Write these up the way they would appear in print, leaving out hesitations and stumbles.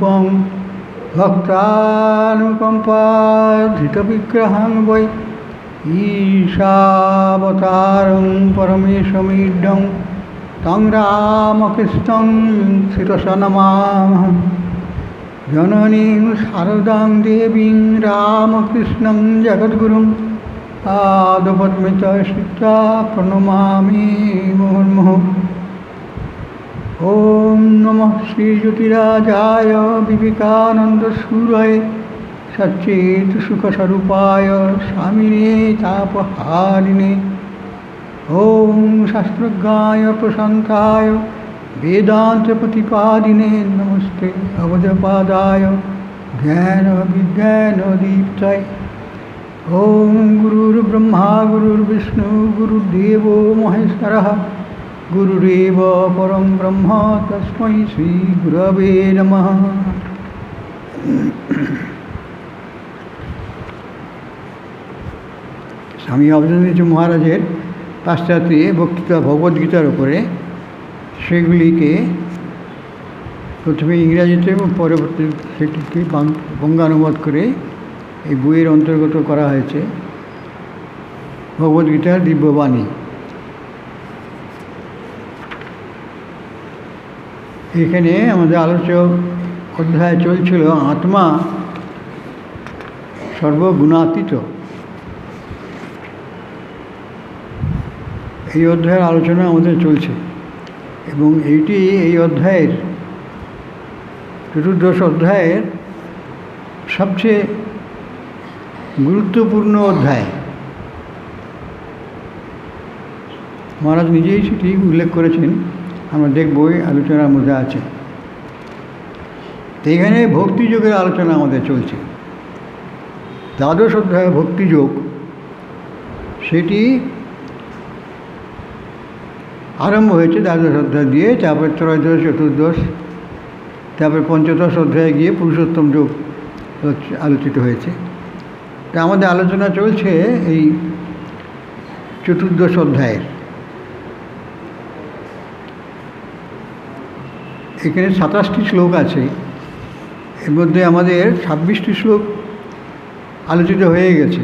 रूपं भक्तानुकम्पाधृतविग्रहं वै ईशावतारं परमेशमीड्यं तं रामकृष्णं शिरसा नमामः। जननीं शारदां देवीं रामकृष्णं जगद्गुरुं पादपद्मे स्थित्वा प्रणमामि मुहुर्मुहुः। ॐ नमः श्रीज्योतिराजाय विवेकानन्दसूरये सच्चित्सुखस्वरूपाय स्वामिने तापहारिणे। ॐ शास्त्रज्ञाय प्रशान्ताय वेदान्तप्रतिपादिने नमस्ते अवधपादाय ज्ञानविज्ञानदीप्तये। ॐ गुरुर्ब्रह्मा गुरुर्विष्णु गुरुर्देवो महेश्वरः गुरुरेव परं ब्रह्म तस्मै श्रीगुरवे नमः। स्वामी अवधूत महाराजेर पाश्चात्य बक्तृता भगवद्गीतार उपरे সেগুলিকে প্রথমে ইংরাজিতে এবং পরবর্তী সেটিকে বঙ্গানুবাদ করে এই বইয়ের অন্তর্গত করা হয়েছে ভগবদ্গীতার দিব্যবাণী। এখানে আমাদের আলোচ্য অধ্যায় চলছিল আত্মা সর্বগুণাতীত। এই অধ্যায়ের আলোচনা আমাদের চলছে এবং এইটি এই অধ্যায়ের চতুর্দশ অধ্যায়ের সবচেয়ে গুরুত্বপূর্ণ অধ্যায়। মহারাজ নিজেই সেটি উল্লেখ করেছেন, আমরা দেখব এই আলোচনার মধ্যে আছে। তো এখানে ভক্তিযোগের আলোচনা আমাদের চলছে। দ্বাদশ অধ্যায় ভক্তিযোগ, সেটি আরম্ভ হয়েছে দ্বাদশ অধ্যায় দিয়ে, তারপরে ত্রয়োদশ চতুর্দশ, তারপরে পঞ্চদশ অধ্যায়ে গিয়ে পুরুষোত্তম যোগ আলোচিত হয়েছে। তা আমাদের আলোচনা চলছে এই চতুর্দশ অধ্যায়ের। এখানে 27টি শ্লোক আছে, এর মধ্যে আমাদের 26টি শ্লোক আলোচিত হয়ে গেছে।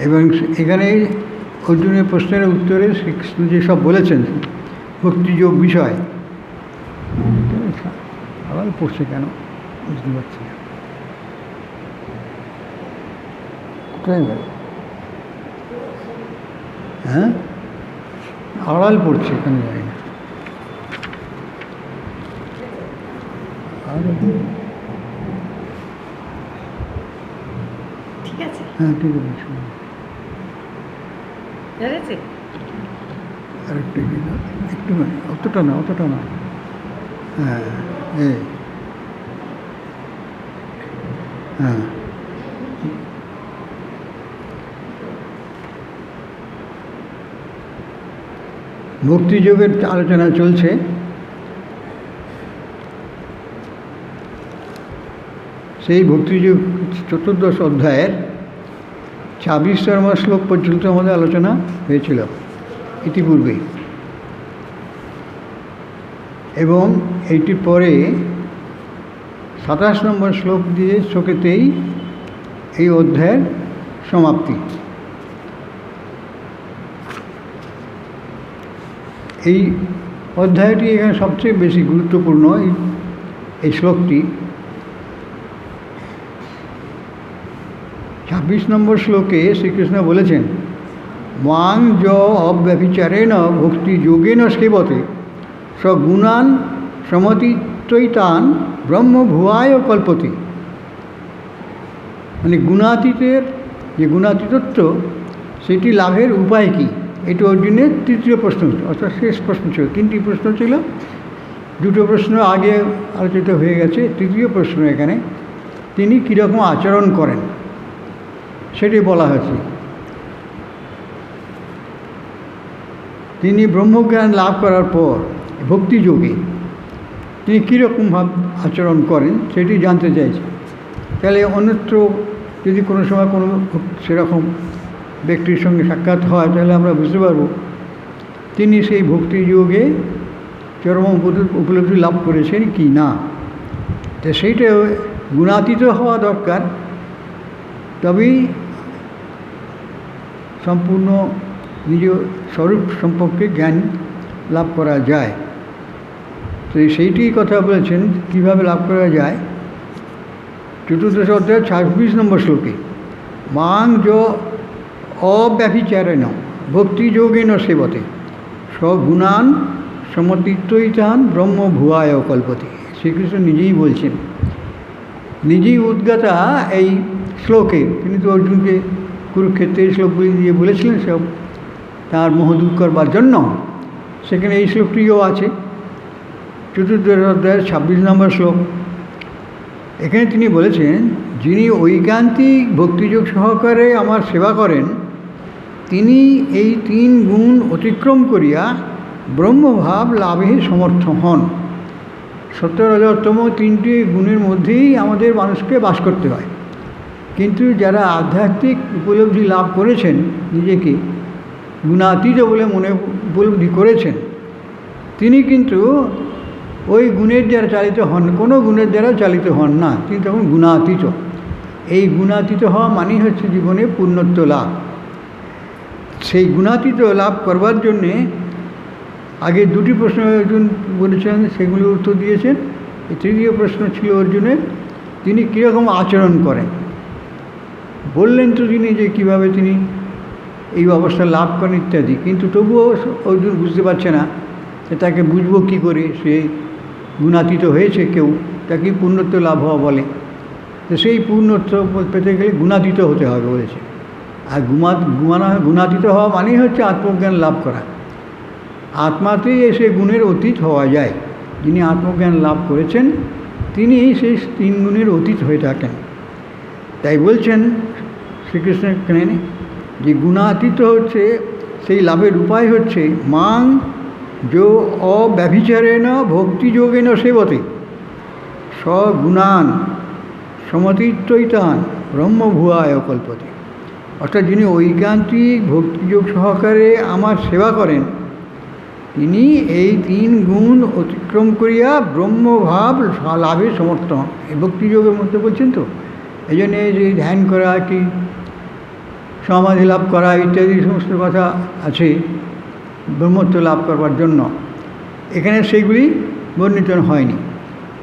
এবং এখানে অর্জুনের প্রশ্নের উত্তরে শ্রীকৃষ্ণ যেসব বলেছেন ভক্তিযোগ বিষয়, আবার পড়ছে কেন বুঝতে পারছি না, কোথায় গেল? হ্যাঁ, আড়াল পড়ছে, এখানে যায় না। ঠিক আছে, হ্যাঁ ঠিক আছে, আরেকটা একটু অতটা না, অতটা না। হ্যাঁ হ্যাঁ, ভক্তিযোগের আলোচনা চলছে। সেই ভক্তিযোগ চতুর্দশ অধ্যায়ের 26 নম্বর শ্লোক পর্যন্ত আমাদের আলোচনা হয়েছিল ইতিপূর্বেই, এবং এইটির পরে 27 নম্বর শ্লোক দিয়ে শ্লোকেতেই এই অধ্যায়ের সমাপ্তি। এই অধ্যায়টি এখানে সবচেয়ে বেশি গুরুত্বপূর্ণ। এই শ্লোকটি 26 নম্বর শ্লোকে শ্রীকৃষ্ণ বলেছেন, মাং য অব্যভিচারেণ ভক্তি যোগেন সেবতে সগুণান সমতিত্বৈতান ব্রহ্মভুয়ায় কল্পতি। মানে গুণাতীতের যে গুণাতীতত্ব, সেটি লাভের উপায় কী? এটি অর্জুনের তৃতীয় প্রশ্ন, অর্থাৎ শেষ প্রশ্ন ছিল। 3টি প্রশ্ন ছিল, 2টো প্রশ্ন আগে আলোচিত হয়ে গেছে। তৃতীয় প্রশ্ন এখানে তিনি কীরকম আচরণ করেন সেটি বলা হয়েছে। তিনি ব্রহ্মজ্ঞান লাভ করার পর ভক্তিযোগে তিনি কীরকমভাবে আচরণ করেন সেটি জানতে চাইছে। তাহলে অন্যত্র যদি কোনো সময় কোনো সেরকম ব্যক্তির সঙ্গে সাক্ষাৎ হয়, তাহলে আমরা বুঝতে পারব তিনি সেই ভক্তিযোগে চরম উপলব্ধি লাভ করেছেন কি না। তো সেইটা গুণাতীত হওয়া দরকার, তবেই সম্পূর্ণ নিজ স্বরূপ সম্পর্কে জ্ঞান লাভ করা যায়। তো সেইটি কথা বলেছেন কীভাবে লাভ করা যায়। চতুর্দশ অধ্যায় 26 নম্বর শ্লোকে মাং যো অব্যভিচারেণ ভক্তিযোগেন সেবতে স্বগুণান সমতীত্বইতান ব্রহ্ম ভুয়ায় কল্পতে। শ্রীকৃষ্ণ নিজেই বলছেন, নিজেই উদ্গাতা এই শ্লোকে। তিনি তো অর্জুনকে কুরুক্ষেত্রের শ্লোকগুলি দিয়ে বলেছিলেন সব তার মোহ দূর করবার জন্য। সেখানে এই শ্লোকটিও আছে, চতুর্দশ অধ্যায়ের 26 নম্বর শ্লোক। এখানে তিনি বলেছেন, যিনি ঐকান্তিক ভক্তিযোগ সহকারে আমার সেবা করেন, তিনি এই 3 গুণ অতিক্রম করিয়া ব্রহ্মভাব লাভে সমর্থ হন। সত্য রজতম 3টি গুণের মধ্যেই আমাদের মানুষকে বাস করতে হয়। কিন্তু যারা আধ্যাত্মিক উপলব্ধি লাভ করেছেন, নিজেকে গুণাতীত বলে উপলব্ধি করেছেন, তিনি কিন্তু ওই গুণের দ্বারা চালিত হন, কোনো গুণের দ্বারা চালিত হন না, তিনি তখন গুণাতীত। এই গুণাতীত হওয়া মানেই হচ্ছে জীবনে পূর্ণত্ব লাভ। সেই গুণাতীত লাভ করবার জন্যে আগে 2টি প্রশ্ন অর্জুন বলেছেন, সেগুলোর উত্তর দিয়েছেন। এই 3য় প্রশ্ন ছিল অর্জুনের, তিনি কীরকম আচরণ করেন। বললেন তো তিনি যে কীভাবে তিনি এই অবস্থা লাভ করেন ইত্যাদি, কিন্তু তবুও অর্জুন বুঝতে পারছে না যে তাকে বুঝবো কী করে সে গুণাতীত হয়েছে। কেউ তাকে পূর্ণত্ব লাভ হওয়া বলে, তো সেই পূর্ণত্ব পেতে গেলে গুণাতীত হতে হবে বলেছে। আর গুণাতীত হওয়া মানেই হচ্ছে আত্মজ্ঞান লাভ করা। আত্মাতেই এসে গুণের অতীত হওয়া যায়। যিনি আত্মজ্ঞান লাভ করেছেন তিনি সেই 3 গুণের অতীত হয়ে থাকেন। তাই বলছেন শ্রীকৃষ্ণ এখানে যে গুণাতীত হচ্ছে সেই লাভের উপায় হচ্ছে মাং যো অব্যভিচারেণ ভক্তিযোগেন সেবতে স্বগুণান সমতীত্বইতান ব্রহ্মভুয়ায় কল্পতে। অর্থাৎ যিনি ঐকান্তিক ভক্তিযোগ সহকারে আমার সেবা করেন, তিনি এই 3 গুণ অতিক্রম করিয়া ব্রহ্মভাব লাভে সমর্থ হন। এই ভক্তিযোগের মধ্যে বলছেন তো, এই জন্যে যে ধ্যান করা, কি সমাধি লাভ করা ইত্যাদি সমস্ত কথা আছে ব্রহ্মত্ব লাভ করবার জন্য। এখানে সেইগুলি বর্ণিত হয়নি,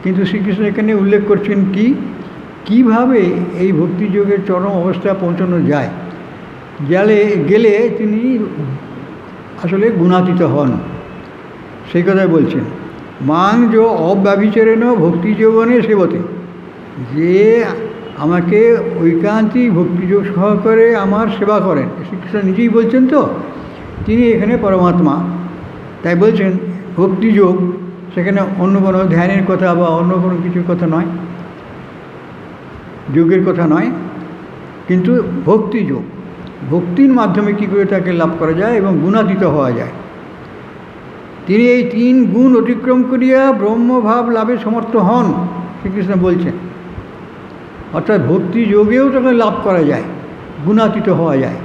কিন্তু শ্রীকৃষ্ণ এখানে উল্লেখ করছেন কীভাবে এই ভক্তিযোগের চরম অবস্থা পৌঁছানো যায়। গেলে তিনি আসলে গুণাতীত হন, সেই কথাই বলছেন। মাং যো অব্যভিচারেণ ভক্তিযোগনে সেবতে, যে আমাকে ঐকান্তিক ভক্তিযোগ সহকারে আমার সেবা করেন। শ্রীকৃষ্ণ নিজেই বলছেন তো, তিনি এখানে পরমাত্মা। তাই বলছেন ভক্তিযোগ, সেখানে অন্য কোনো ধ্যানের কথা বা অন্য কোনো কিছুর কথা নয়, যোগের কথা নয়, কিন্তু ভক্তিযোগ। ভক্তির মাধ্যমে কী করে তাকে লাভ করা যায় এবং গুণাতীত হওয়া যায়। তিনি এই 3 গুণ অতিক্রম করিয়া ব্রহ্মভাব লাভে সমর্থ হন, শ্রীকৃষ্ণ বলছেন। অর্থাৎ ভক্তিযোগেও তাকে লাভ করা যায়, গুণাতীত হওয়া যায়।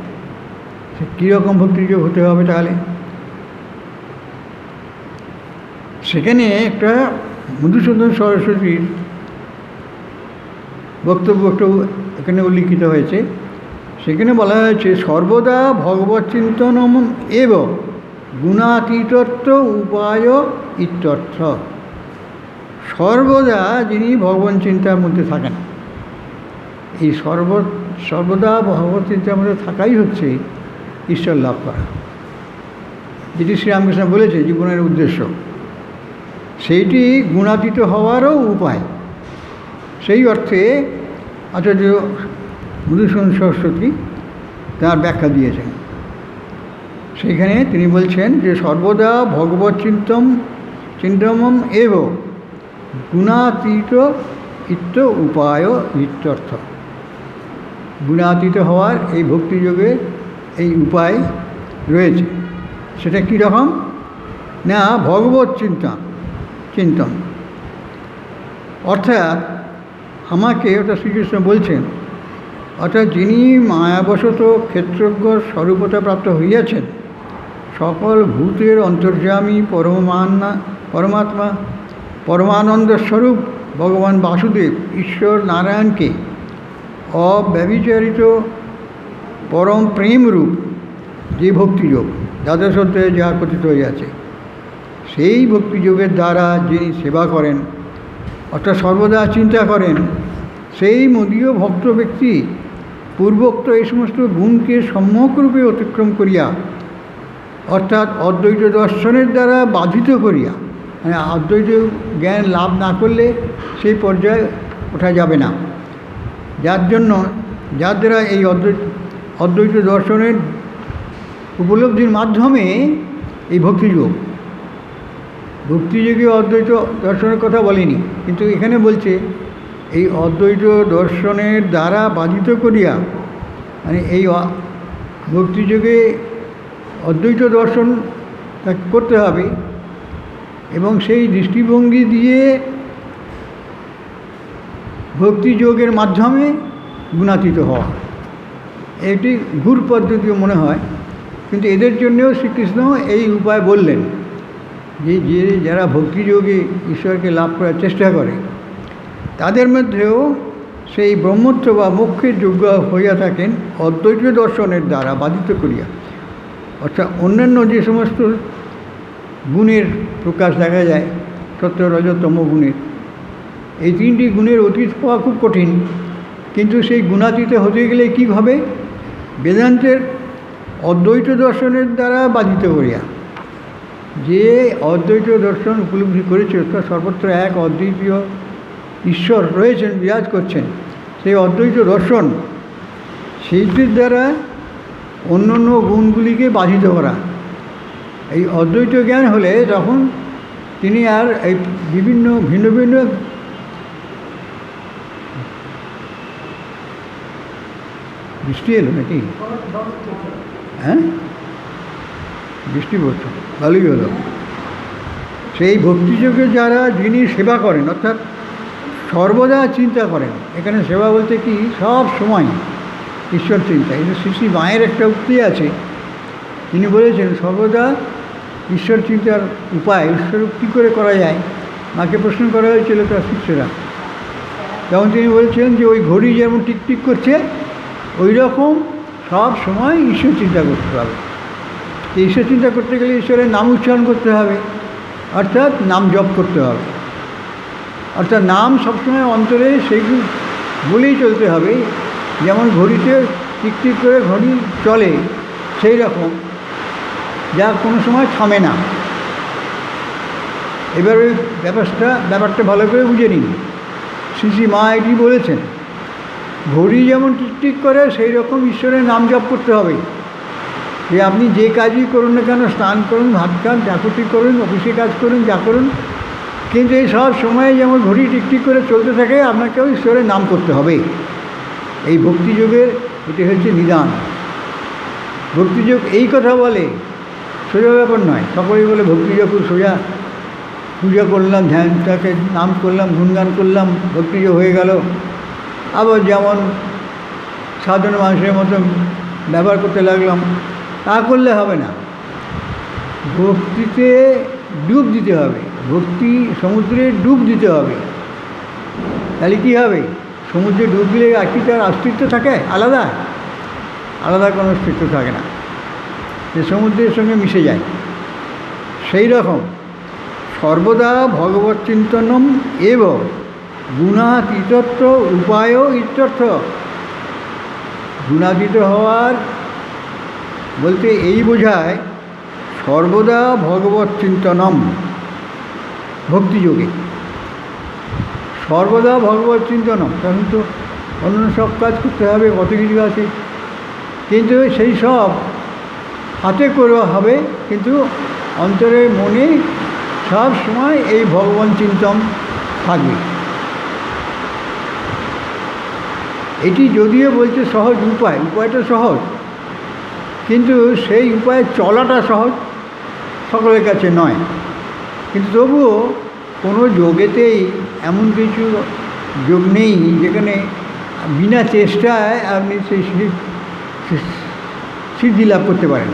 সে কীরকম ভক্তিযোগ হতে হবে তাহলে? সেখানে একটা মধুসূদন সরস্বতীর বক্তব্য এখানে উল্লিখিত হয়েছে। সেখানে বলা হয়েছে সর্বদা ভগবৎ চিন্তনম এব গুণাতীতত্ব উপায় ইত্যর্থ। সর্বদা যিনি ভগবান চিন্তার মধ্যে থাকেন, এই সর্বদা ভগবত চিন্তার মধ্যে থাকাই হচ্ছে ঈশ্বর লাভ করা, যেটি শ্রীরামকৃষ্ণ বলেছে জীবনের উদ্দেশ্য। সেইটি গুণাতীত হওয়ারও উপায়। সেই অর্থে আচার্য মধুসূদন সরস্বতী তার ব্যাখ্যা দিয়েছেন। সেইখানে তিনি বলছেন যে সর্বদা ভগবৎ চিন্তনম এব গুণাতীত ইত্য উপায় ইত্যর্থ। গুণাতীত হওয়ার এই ভক্তিযোগে এই উপায় রয়েছে। সেটা কীরকম না, ভগবৎ চিন্তন। অর্থাৎ আমাকে, ওটা শ্রীকৃষ্ণ বলছেন, অর্থাৎ যিনি মায়াবশত ক্ষেত্রজ্ঞ স্বরূপতা প্রাপ্ত হইয়াছেন, সকল ভূতের অন্তর্যামী পরমাত্মা পরমানন্দ স্বরূপ ভগবান বাসুদেব ঈশ্বর নারায়ণকে অব্যভিচারিত পরম প্রেমরূপ যে ভক্তিযোগ দ্বাদশ অধ্যায়ে যা কথিত হইয়াছে, সেই ভক্তিযোগের দ্বারা যিনি সেবা করেন অর্থাৎ সর্বদা চিন্তা করেন, সেই মদীয় ভক্ত ব্যক্তি পূর্বোক্ত এই সমস্ত গুণকে সম্যকরূপে অতিক্রম করিয়া অর্থাৎ অদ্বৈত দর্শনের দ্বারা বাধিত করিয়া, মানে অদ্বৈত জ্ঞান লাভ না করলে সেই পর্যায়ে ওঠা যাবে না, যার দ্বারা এই অদ্বৈত দর্শনের উপলব্ধির মাধ্যমে এই ভক্তিযোগে অদ্বৈত দর্শনের কথা বলেনি, কিন্তু এখানে বলছে এই অদ্বৈত দর্শনের দ্বারা বাধিত করিয়া, মানে এই ভক্তিযোগে অদ্বৈত দর্শন করতে হবে এবং সেই দৃষ্টিভঙ্গি দিয়ে ভক্তিযোগের মাধ্যমে গুণাতীত হওয়া। এটি ঘুর পদ্ধতিও মনে হয়, কিন্তু এদের জন্যেও শ্রীকৃষ্ণ এই উপায় বললেন যে যারা ভক্তিযোগে ঈশ্বরকে লাভ করার চেষ্টা করে তাদের মধ্যেও সেই ব্রহ্মত্ব বা মোক্ষের যোগ্য হইয়া থাকেন অদ্বৈত দর্শনের দ্বারা বাধিত করিয়া, অর্থাৎ অন্যান্য যে সমস্ত গুণের প্রকাশ দেখা যায়, সত্য রজ তম গুণের, এই তিনটি গুণের অতীত হওয়া খুব কঠিন, কিন্তু সেই গুণাতীত হতে গেলে কীভাবে? বেদান্তের অদ্বৈত দর্শনের দ্বারা বাধিত করিয়া। যে অদ্বৈত দর্শন উপলব্ধি করেছে অর্থাৎ সর্বত্র এক অদ্বিতীয় ঈশ্বর রয়েছেন, বিরাজ করছেন, সেই অদ্বৈত দর্শন সেইটির দ্বারা অন্য অন্য গুণগুলিকে বাধিত করা। এই অদ্বৈত জ্ঞান হলে তখন তিনি আর এই বিভিন্ন ভিন্ন ভিন্ন বৃষ্টি এলো নাকি? হ্যাঁ, বৃষ্টি পড়ছে, ভালোই হলো। সেই ভক্তিযোগে যারা যিনি সেবা করেন অর্থাৎ সর্বদা চিন্তা করেন, এখানে সেবা বলতে কি সব সময় ঈশ্বর চিন্তা। এই যে শ্রী মায়ের একটা উক্তি আছে, তিনি বলেছেন সর্বদা ঈশ্বর চিন্তার উপায়, ঈশ্বর কী করে করা যায়। মাকে প্রশ্ন করা হয়েছিল তার শিষ্যরা, তখন তিনি বলেছেন যে ওই ঘড়ি যেমন টিকটিক করছে ওই রকম সব সময় ঈশ্বর চিন্তা করতে হবে। ঈশ্বর চিন্তা করতে গেলে ঈশ্বরের নাম উচ্চারণ করতে হবে, অর্থাৎ নাম জপ করতে হবে, অর্থাৎ নাম সবসময় অন্তরে সেইগুলো বলেই চলতে হবে। যেমন ঘড়িতে টিকটিক করে ঘড়ি চলে সেই রকম, যা কোনো সময় থামে না। এবার ওই ব্যাপারটা ভালো করে বুঝে নিন। শ্রী মা এটি বলেছেন, ঘড়ি যেমন টিকটিক করে সেই রকম ঈশ্বরের নাম জপ করতে হবে। যে আপনি যে কাজই করুন না কেন, স্নান করুন, ভাত খান, চাকুতি করুন, অফিসে কাজ করুন, যা করুন, কিন্তু এই সব সময় যেমন ঘড়ি টিকটিক করে চলতে থাকে আপনাকেও ঈশ্বরের নাম করতে হবে। এই ভক্তিযোগের এটি হচ্ছে নিদান। ভক্তিযোগ এই কথা বলে, সোজা ব্যাপার নয়। সকলেই বলে ভক্তিযোগ খুব সোজা, পূজা করলাম, ধ্যানটাকে নাম করলাম, গুণগান করলাম, ভক্তিযোগ হয়ে গেল। আবার যেমন সাধারণ মানুষের মতন ব্যবহার করতে লাগলাম, তা করলে হবে না। ভক্তিতে ডুব দিতে হবে, ভক্তি সমুদ্রে ডুব দিতে হবে। তাহলে কী হবে? সমুদ্রে ডুব দিলে আর কি তার অস্তিত্ব থাকে? আলাদা কোনো অস্তিত্ব থাকে না, যে সমুদ্রের সঙ্গে মিশে যায়। সেই রকম সর্বদা ভগবৎ চিন্তনম এবং গুণাতীতত্ব উপায় ইত্যর্থ। গুণাতীত হওয়ার বলতে এই বোঝায় সর্বদা ভগবৎ চিন্তনম, ভক্তিযোগে সর্বদা ভগবৎ চিন্তনম। তখন তো অন্য সব কাজ করতে হবে, কত কিছু আছে, কিন্তু সেই সব হাতে করা হবে, কিন্তু অন্তরে মনে সব সময় এই ভগবান চিন্তন থাকবে। এটি যদিও বলছে সহজ উপায়, উপায়টা সহজ, কিন্তু সেই উপায়ে চলাটা সহজ সকলের কাছে নয়। কিন্তু তবুও কোনো যোগেতেই এমন কিছু যোগ নেই যেখানে বিনা চেষ্টায় আপনি সেই সিদ্ধি লাভ করতে পারেন।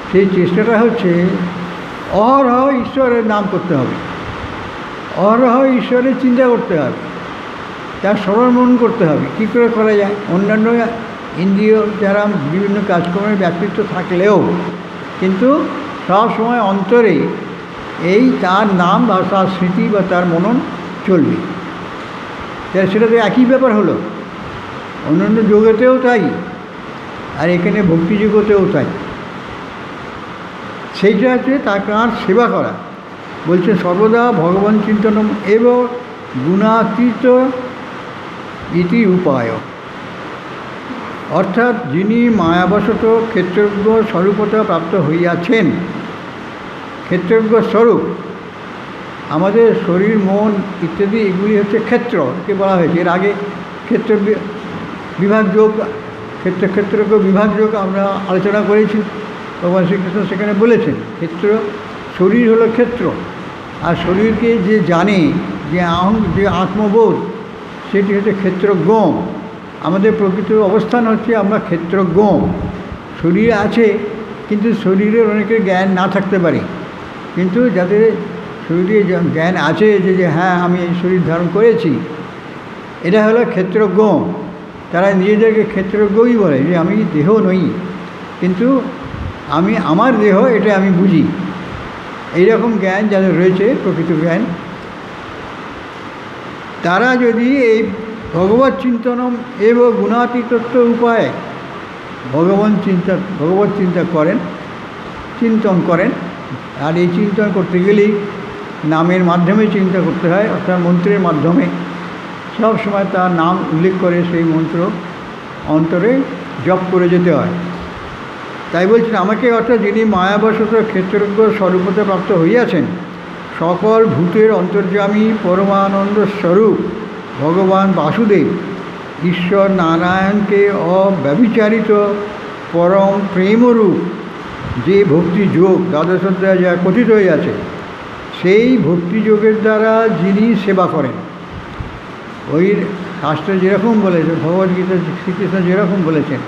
সেই চেষ্টাটা হচ্ছে অহরহ ঈশ্বরের নাম করতে হবে, অহরহ ঈশ্বরের চিন্তা করতে হবে, তার স্মরণ মনন করতে হবে। কী করে করা যায়? অন্যান্য ইন্দ্রিয় যারা বিভিন্ন কাজকর্মের ব্যক্তিত্ব থাকলেও কিন্তু সব সময় অন্তরে এই তার নাম বা তার স্মৃতি বা তার মনন চলবে। তাই সেটা তো একই ব্যাপার হলো, অন্যান্য জগতেও তাই, আর এখানে ভক্তি জগতেও তাই। সেইটা হচ্ছে তার সেবা করা। বলছে সর্বদা ভগবান চিন্তনম এবং গুণাতীত ইতি উপায়, অর্থাৎ যিনি মায়াবশত ক্ষেত্রজ্ঞ স্বরূপতা প্রাপ্ত হইয়াছেন। ক্ষেত্রজ্ঞ স্বরূপ, আমাদের শরীর মন ইত্যাদি এগুলি হচ্ছে ক্ষেত্র, কে বলা হয়েছে। এর আগে ক্ষেত্র বিভাগ যোগ, ক্ষেত্রজ্ঞ বিভাগ যোগ আমরা আলোচনা করেছি। ভগবান শ্রীকৃষ্ণ সেখানে বলেছেন ক্ষেত্র, শরীর হলো ক্ষেত্র, আর শরীরকে যে জানে, যে আত্মবোধ, সেটি হচ্ছে ক্ষেত্রজ্ঞ। আমাদের প্রকৃত অবস্থান হচ্ছে আমরা ক্ষেত্রজ্ঞ। শরীর আছে, কিন্তু শরীরের অনেকের জ্ঞান না থাকতে পারে, কিন্তু যাদের শরীরে জ্ঞান আছে যে হ্যাঁ আমি এই শরীর ধারণ করেছি, এটা হলো ক্ষেত্রজ্ঞ। তারা নিজেদেরকে ক্ষেত্রজ্ঞই বলে যে আমি দেহ নই, কিন্তু আমি আমার দেহ এটা আমি বুঝি। এইরকম জ্ঞান যাদের রয়েছে, প্রকৃত জ্ঞান, তারা যদি এই ভগবৎ চিন্তনম এবং গুণাতীতত্ব উপায়ে ভগবৎ চিন্তা করেন, চিন্তন করেন। আর এই চিন্তন করতে গেলেই নামের মাধ্যমে চিন্তা করতে হয়, অর্থাৎ মন্ত্রের মাধ্যমে সব সময় তার নাম উল্লেখ করে সেই মন্ত্র অন্তরে জপ করে যেতে হয়। তাই বলছেন আমাকে, অর্থাৎ যিনি মায়াবশত ক্ষেত্রজ্ঞ স্বরূপতা প্রাপ্ত হইয়াছেন, সকল ভূতের অন্তর্যামী পরমানন্দ স্বরূপ ভগবান বাসুদেব ঈশ্বর নারায়ণকে অব্যভিচারিত পরম প্রেমরূপ যে ভক্তিযোগ দ্বাদশ অধ্যায়ে যা কথিত হইয়াছে, সেই ভক্তিযোগের দ্বারা যিনি সেবা করেন, ওই শাস্ত্রে যেরকম বলেছে, ভগবদ্গীতা শ্রীকৃষ্ণ যেরকম বলেছেন,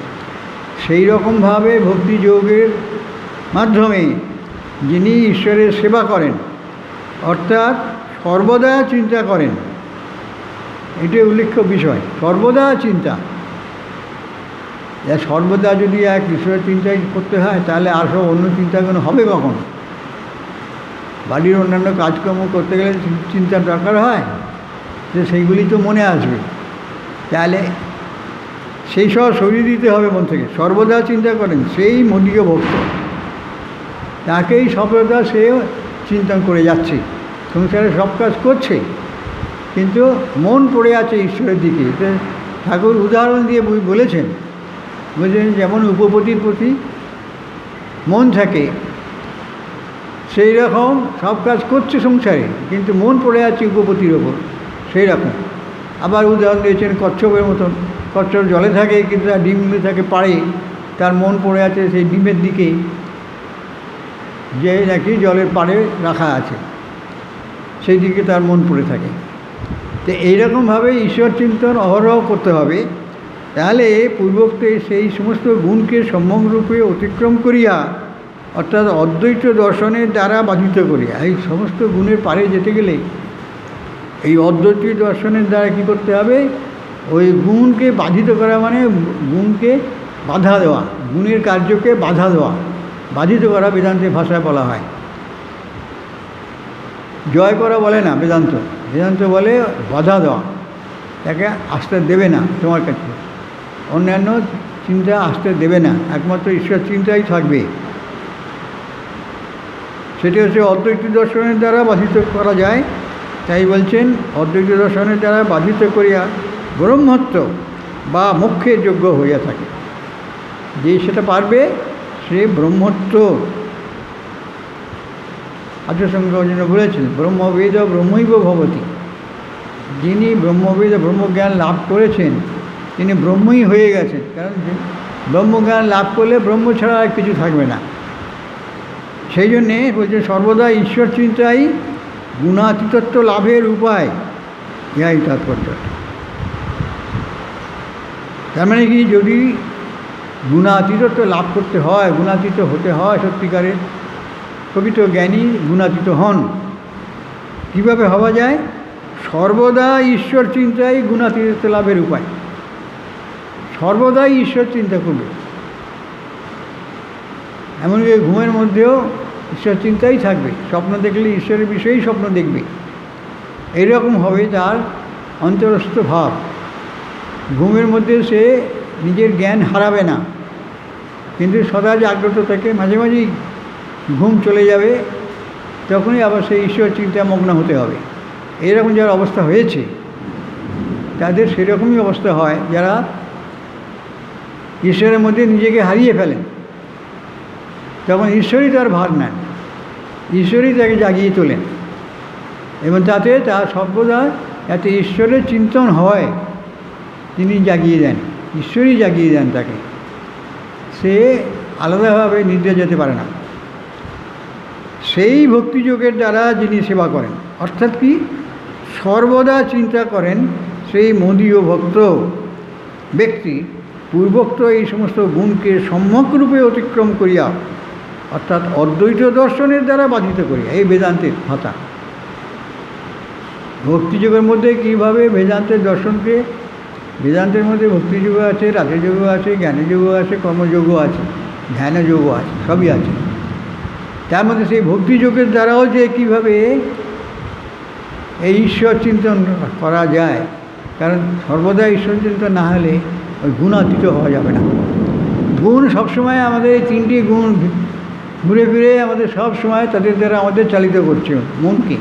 সেই রকমভাবে ভক্তিযোগের মাধ্যমে যিনি ঈশ্বরের সেবা করেন, অর্থাৎ সর্বদা চিন্তা করেন। এটাই উল্লেখ্য বিষয়, সর্বদা চিন্তা। সর্বদা যদি এক ঈশ্বরের চিন্তাই করতে হয়, তাহলে আর সব অন্য চিন্তাগুলো হবে কখন? বাড়ির অন্যান্য কাজকর্ম করতে গেলে চিন্তার দরকার হয়, যে সেইগুলি তো মনে আসবে, তাহলে সেই সব সরিয়ে দিতে হবে মন থেকে। সর্বদা চিন্তা করেন সেই মদীয় ভক্ত, তাকেই সর্বদা সে চিন্তন করে যাচ্ছে, সংসারে সব কাজ করছে, কিন্তু মন পড়ে আছে ঈশ্বরের দিকে। ঠাকুর উদাহরণ দিয়ে বলেছেন, যেমন উপপতির প্রতি মন থাকে, সেই রকম সব কাজ করছে সংসারে, কিন্তু মন পড়ে আছে উপপতির ওপর, সেই রকম। আবার উদাহরণ দিয়েছেন কচ্ছপের মতন, কচ্ছপ জলে থাকে কিন্তু তার ডিমগুলি থাকে পাড়ে, তার মন পড়ে আছে সেই ডিমের দিকে, যে নাকি জলের পাড়ে রাখা আছে, সেই দিকে তার মন পড়ে থাকে। তো এইরকমভাবে ঈশ্বর চিন্তন অহরহ করতে হবে। তাহলে পূর্বোক্ত সেই সমস্ত গুণকে সম্যকরূপে অতিক্রম করিয়া, অর্থাৎ অদ্বৈত দর্শনের দ্বারা বাধিত করিয়া, এই সমস্ত গুণের পারে যেতে গেলে এই অদ্বৈত দর্শনের দ্বারা কী করতে হবে? ওই গুণকে বাধিত করা মানে গুণকে বাধা দেওয়া, গুণের কার্যকে বাধা দেওয়া, বাধিত করা বেদান্তের ভাষায় বলা হয়। জয় করা বলে না বেদান্ত, বেদান্ত বলে বাধা দেওয়া, তাকে আসতে দেবে না তোমার কাছে, অন্যান্য চিন্তা আসতে দেবে না, একমাত্র ঈশ্বর চিন্তাই থাকবে। সেটি হচ্ছে অদ্বৈত দর্শনের দ্বারা বাধিত করা যায়। তাই বলছেন অদ্বৈত দর্শনের দ্বারা বাধিত করিয়া ব্রহ্মত্ব বা মোক্ষের যোগ্য হইয়া থাকে। যে সেটা পারবে সে ব্রহ্মত্ব। আচার্যশঙ্কর বলেছেন ব্রহ্মবেদ ব্রহ্মৈব ভবতি, যিনি ব্রহ্মবেদ ব্রহ্মজ্ঞান লাভ করেছেন তিনি ব্রহ্মই হয়ে গেছেন। কারণ ব্রহ্মজ্ঞান লাভ করলে ব্রহ্ম ছাড়া আর কিছু থাকবে না। সেই জন্যে বলছে সর্বদা ঈশ্বর চিন্তাই গুণাতীতত্ব লাভের উপায়, ইহাই তাৎপর্য। তার মানে কি, যদি গুণাতীতত্ব লাভ করতে হয়, গুণাতীত হতে হয়, সত্যিকারের প্রকৃত জ্ঞানী গুণাতীত হন। কীভাবে হওয়া যায়? সর্বদা ঈশ্বর চিন্তাই গুণাতীতত্ব লাভের উপায়। সর্বদাই ঈশ্বর চিন্তা করবে, এমনকি ঘুমের মধ্যেও ঈশ্বর চিন্তাই থাকবে। স্বপ্ন দেখলে ঈশ্বরের বিষয়েই স্বপ্ন দেখবে, এইরকম হবে তার অন্তরস্থ ভাব। ঘুমের মধ্যে সে নিজের জ্ঞান হারাবে না, কিন্তু সদা জাগ্রত থেকে মাঝে মাঝেই ঘুম চলে যাবে, তখনই আবার সেই ঈশ্বর চিন্তা মগ্ন হতে হবে। এইরকম যার অবস্থা হয়েছে তাদের সেরকমই অবস্থা হয় যারা ঈশ্বরের মধ্যে নিজেকে হারিয়ে ফেলেন। তখন ঈশ্বরই তার ভার নেন, ঈশ্বরই তাকে জাগিয়ে তোলেন, এবং তাতে তার সর্বদা যাতে ঈশ্বরের চিন্তন হয় তিনি জাগিয়ে দেন, ঈশ্বরই জাগিয়ে দেন তাকে। সে আলাদাভাবে নিদ্রা যেতে পারে না। সেই ভক্তিযোগের দ্বারা যিনি সেবা করেন, অর্থাৎ কি সর্বদা চিন্তা করেন, সেই মদীয় ভক্ত ব্যক্তি পূর্বোক্ত এই সমস্ত গুণকে সম্যকরূপে অতিক্রম করিয়া, অর্থাৎ অদ্বৈত দর্শনের দ্বারা বাধিত করিয়া, এই বেদান্তের ভাতা। ভক্তিযোগের মধ্যে কীভাবে বেদান্তের দর্শনকে, বেদান্তের মধ্যে ভক্তিযোগ আছে, রাজযোগ আছে, জ্ঞানযোগ আছে, কর্মযোগ আছে, ধ্যানযোগ আছে, সবই আছে। তার মধ্যে সেই ভক্তিযোগের দ্বারাও যে কীভাবে এই ঈশ্বর চিন্তন করা যায়, কারণ সর্বদা ঈশ্বর চিন্তন না হলে ওই গুণাতীত হওয়া যাবে না। গুণ সবসময় আমাদের এই তিনটি গুণ ঘুরে ফিরে আমাদের সব সময় তাদের দ্বারা আমাদের চালিত করছে মনকে।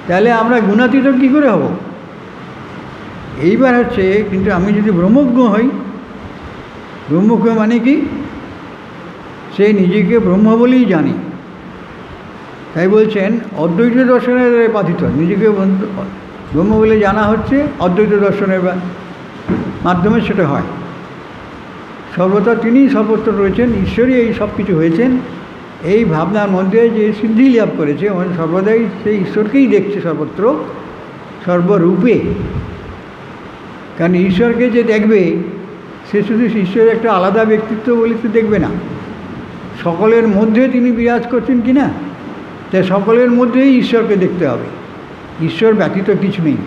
তাহলে আমরা গুণাতীত কী করে হব? এইবার হচ্ছে, কিন্তু আমি যদি ব্রহ্মজ্ঞ হই, ব্রহ্মজ্ঞ মানে কি? সে নিজেকে ব্রহ্ম বলেই জানে। তাই বলছেন অদ্বৈত দর্শনের বাধিত, নিজেকে ব্রহ্ম বলে জানা হচ্ছে অদ্বৈত দর্শনের মাধ্যমে সেটা হয়। সর্বদা তিনিই সর্বত্র রয়েছেন, ঈশ্বরই এই সব কিছু হয়েছেন। এই ভাবনার মধ্যে যে সিদ্ধি লাভ করেছে, সর্বদাই সেই ঈশ্বরকেই দেখছে সর্বত্র সর্বরূপে। কারণ ঈশ্বরকে যে দেখবে সে শুধু ঈশ্বরের একটা আলাদা ব্যক্তিত্ব বলে তো দেখবে না, সকলের মধ্যে তিনি বিরাজ করছেন কি না, তাই সকলের মধ্যেই ঈশ্বরকে দেখতে হবে, ঈশ্বর ব্যতীত কিছু নেই।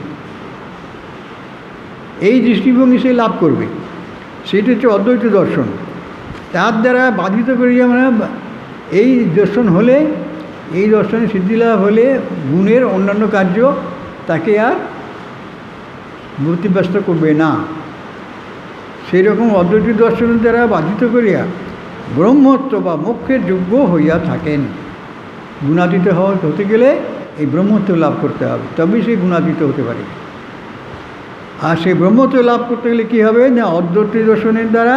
এই দৃষ্টিভঙ্গি সে লাভ করবে, সেটা হচ্ছে অদ্বৈত দর্শন। তার দ্বারা বাধিত করিয়া, মানে এই দর্শন হলে, এই দর্শনে সিদ্ধিলাভ হলে গুণের অন্যান্য কার্য তাকে আর ব্যতিব্যস্ত করবে না। সেই রকম অদ্বৈত দর্শনের দ্বারা বাধিত করিয়া ব্রহ্মত্ব বা মোক্ষের যোগ্য হইয়া থাকেন। গুণাতীত হতে গেলে এই ব্রহ্মত্ব লাভ করতে হবে, তবেই সে গুণাতীত হতে পারে। আর সেই ব্রহ্মত্ব লাভ করতে গেলে কী হবে না, অদ্বৈত দর্শনের দ্বারা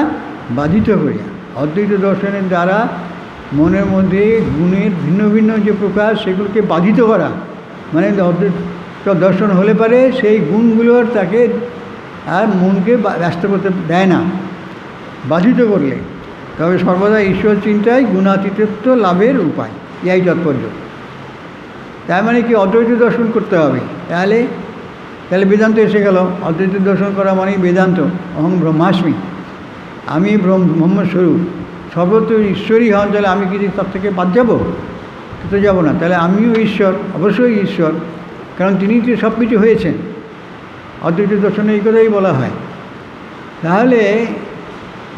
বাধিত করিয়া, অদ্বৈত দর্শনের দ্বারা মনের মধ্যে গুণের ভিন্ন ভিন্ন যে প্রকার সেগুলোকে বাধিত করা, মানে অদ্বৈত দর্শন হলে পারে সেই গুণগুলোর তাকে আর মনকে ব্যস্ত করতে দেয় না। বাধিত করলে তবে সর্বদা ঈশ্বর চিন্তায় গুণাতীতত্ব লাভের উপায়, এই তাৎপর্য। তার মানে কি অদ্বৈত দর্শন করতে হবে, তাহলে বেদান্ত এসে গেল। অদ্বৈত দর্শন করা মানেই বেদান্ত, অহং ব্রহ্মাস্মি, আমি ব্রহ্মস্বরূপ, সর্বত্র ঈশ্বরই হন। তাহলে আমি কি তার থেকে বাদ যাবো? তো যাবো না। তাহলে আমিও ঈশ্বর, অবশ্যই ঈশ্বর, কারণ তিনি তো সব কিছু হয়েছেন। অদ্বৈত দর্শনে এই কথাই বলা হয়। তাহলে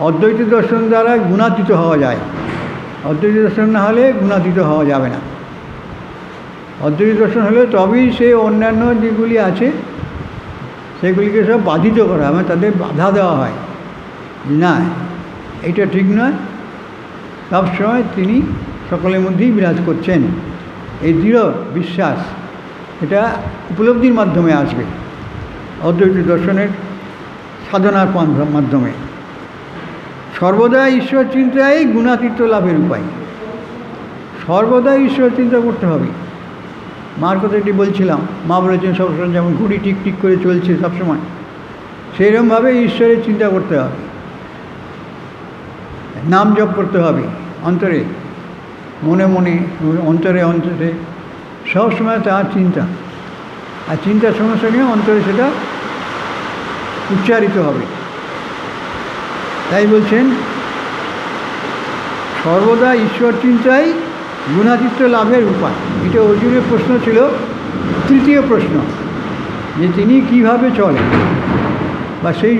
অদ্বৈত দর্শন দ্বারা গুণাতীত হওয়া যায়, অদ্বৈত দর্শন না হলে গুণাতীত হওয়া যাবে না। অদ্বৈত দর্শন হলে তবেই সে অন্যান্য যেগুলি আছে সেগুলিকে সব বাধিত করা হয়, মানে তাদের বাধা দেওয়া হয়, না এটা ঠিক নয়। সবসময় তিনি সকলের মধ্যেই বিরাজ করছেন, এই দৃঢ় বিশ্বাস এটা উপলব্ধির মাধ্যমে আসবে, অদ্বৈত দর্শনের সাধনার মাধ্যমে। সর্বদা ঈশ্বর চিন্তাই গুণাতীত লাভের উপায়। সর্বদা ঈশ্বর চিন্তা করতে হবে। মার কথা এটি বলছিলাম, মা বলেছেন সবসময় যেমন ঘুড়ি টিক টিক করে চলছে সবসময়, সেরকমভাবে ঈশ্বরের চিন্তা করতে হবে, নাম জপ করতে হবে অন্তরে, মনে মনে, অন্তরে অন্তরে সবসময় তার চিন্তা, আর চিন্তার সঙ্গে সঙ্গে অন্তরে সেটা উচ্চারিত হবে। তাই বলছেন সর্বদা ঈশ্বর চিন্তাই গুণাতীত লাভের উপায়। এটা অর্জুনের প্রশ্ন ছিল, তৃতীয় প্রশ্ন, যে তিনি কিভাবে চলেন বা সেই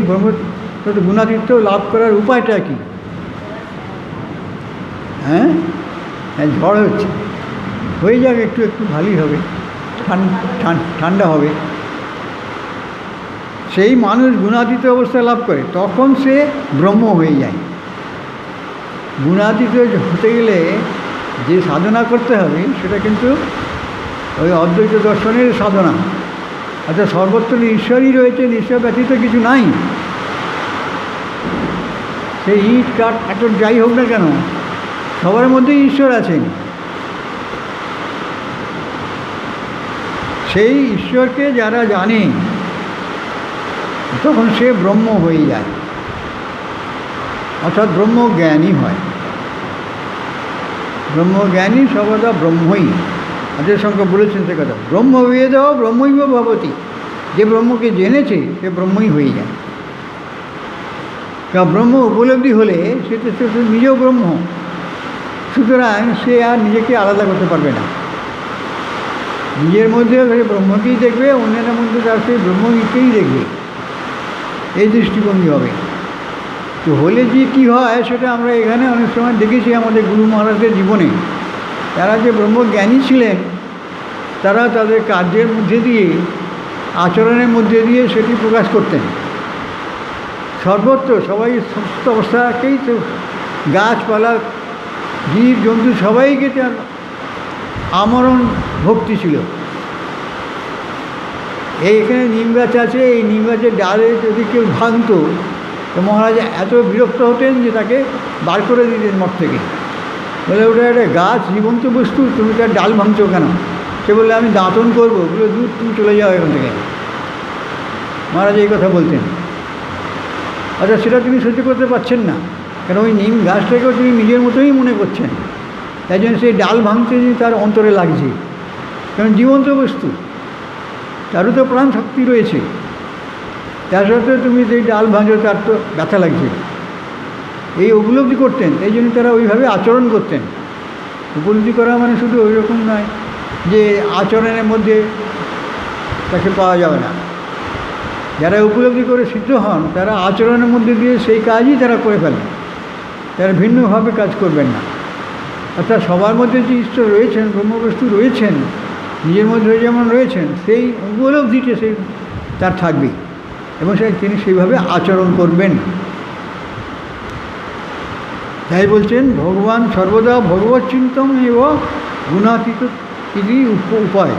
গুণাতীত লাভ করার উপায়টা কী। হ্যাঁ, ঝড় হচ্ছে, হয়ে যাক, একটু একটু ভালোই হবে, ঠান্ডা হবে। সেই মানুষ গুণাতীত অবস্থা লাভ করে, তখন সে ব্রহ্ম হয়ে যায়। গুণাতীত হতে গেলে যে সাধনা করতে হবে সেটা কিন্তু ওই অদ্বৈত দর্শনের সাধনা, অর্থাৎ সর্বত্র ঈশ্বরই রয়েছেন, ঈশ্বর ব্যতীত কিছু নাই। সেই ইট কাঠ পাথর যাই হোক না কেন, সবার মধ্যেই ঈশ্বর আছেন। সেই ঈশ্বরকে যারা জানে তখন সে ব্রহ্ম হয়ে যায়, অর্থাৎ ব্রহ্মজ্ঞানী হয়। ব্রহ্মজ্ঞানী সর্বদা ব্রহ্মই। আচার্য শঙ্কর বলেছেন সে কথা, ব্রহ্মবেদ ব্রহ্মৈব ভবতি। যে ব্রহ্মকে জেনেছে সে ব্রহ্মই হয়ে যায়। কারণ ব্রহ্ম উপলব্ধি হলে সে তো নিজেও ব্রহ্ম, সুতরাং সে আর নিজেকে আলাদা করতে পারবে না। নিজের মধ্যে ব্রহ্মকেই দেখবে, অন্যের মধ্যে তার সেই ব্রহ্মকেই দেখবে, এই দৃষ্টিভঙ্গি হবে। তো হলে যে কী হয় সেটা আমরা এখানে অনেক সময় দেখেছি আমাদের গুরু মহারাজদের জীবনে। তারা যে ব্রহ্মজ্ঞানী ছিলেন, তারা তাদের কার্যের মধ্যে দিয়ে, আচরণের মধ্যে দিয়ে সেটি প্রকাশ করতেন। সর্বত্র সবাই সমস্ত অবস্থাকেই, তো গাছপালা জীব জন্তু সবাইকে তার আমরণ ভক্তি ছিল। এইখানে নিম গাছ আছে, এই নিম গাছের ডালে যদি কেউ ভাঙত তো মহারাজ এত বিরক্ত হতেন যে তাকে বার করে দিতেন মঠ থেকে। বলে, ওটা একটা গাছ, জীবন্ত বস্তু, তুমি তার ডাল ভাঙছো কেন? সে বললে, আমি দাঁতন করবো। বলে, দূর, তুমি চলে যাও এখান থেকে। মহারাজ এই কথা বলতেন। আচ্ছা, সেটা তিনি সহ্য করতে পারছেন না, কারণ ওই নিম গাছটাকেও তিনি নিজের মতোই মনে করছেন। তাই জন্য সেই ডাল ভাঙতে তার অন্তরে লাগছে, কারণ জীবন্ত বস্তু, তারও তো প্রাণ শক্তি রয়েছে। তার সত্ত্বেও তুমি সেই ডাল ভাঙছো, তার তো ব্যথা লাগছে। এই উপলব্ধি করতেন, এই জন্য তারা ওইভাবে আচরণ করতেন। উপলব্ধি করা মানে শুধু ওই রকম নয় যে আচরণের মধ্যে তাকে পাওয়া যাবে না। যারা উপলব্ধি করে সিদ্ধ হন, তারা আচরণের মধ্যে দিয়ে সেই কাজই তারা করে ফেলেন, তারা ভিন্নভাবে কাজ করবেন না। অর্থাৎ সবার মধ্যে যে ঈশ্বর রয়েছেন, ব্রহ্মবস্তু রয়েছেন, নিজের মধ্যে যেমন রয়েছেন, সেই উপলব্ধিতে সেই তার থাকবে এবং তিনি সেইভাবে আচরণ করবেন। তাই বলছেন, ভগবান সর্বদা ভগবত চিন্তন এবং গুণাতীত ইতি উপায়।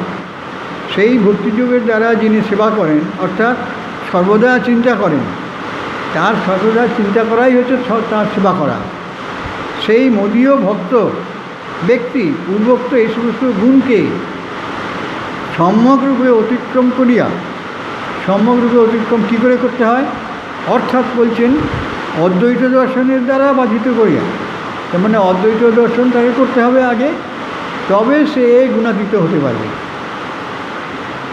সেই ভক্তিযোগের দ্বারা যিনি সেবা করেন, অর্থাৎ সর্বদা চিন্তা করেন, তার সর্বদা চিন্তা করাই হচ্ছে তার সেবা করা। সেই মদীয় ভক্ত ব্যক্তি পূর্বোক্ত এই সমস্ত গুণকে সম্যকরূপে অতিক্রম করিয়া, সম্যকরূপে অতিক্রম কী করে করতে হয়? অর্থাৎ বলছেন অদ্বৈত দর্শনের দ্বারা বাধিত করিয়া। তার মানে অদ্বৈত দর্শন তাকে করতে হবে আগে, তবে সে গুণাতীত হতে পারবে।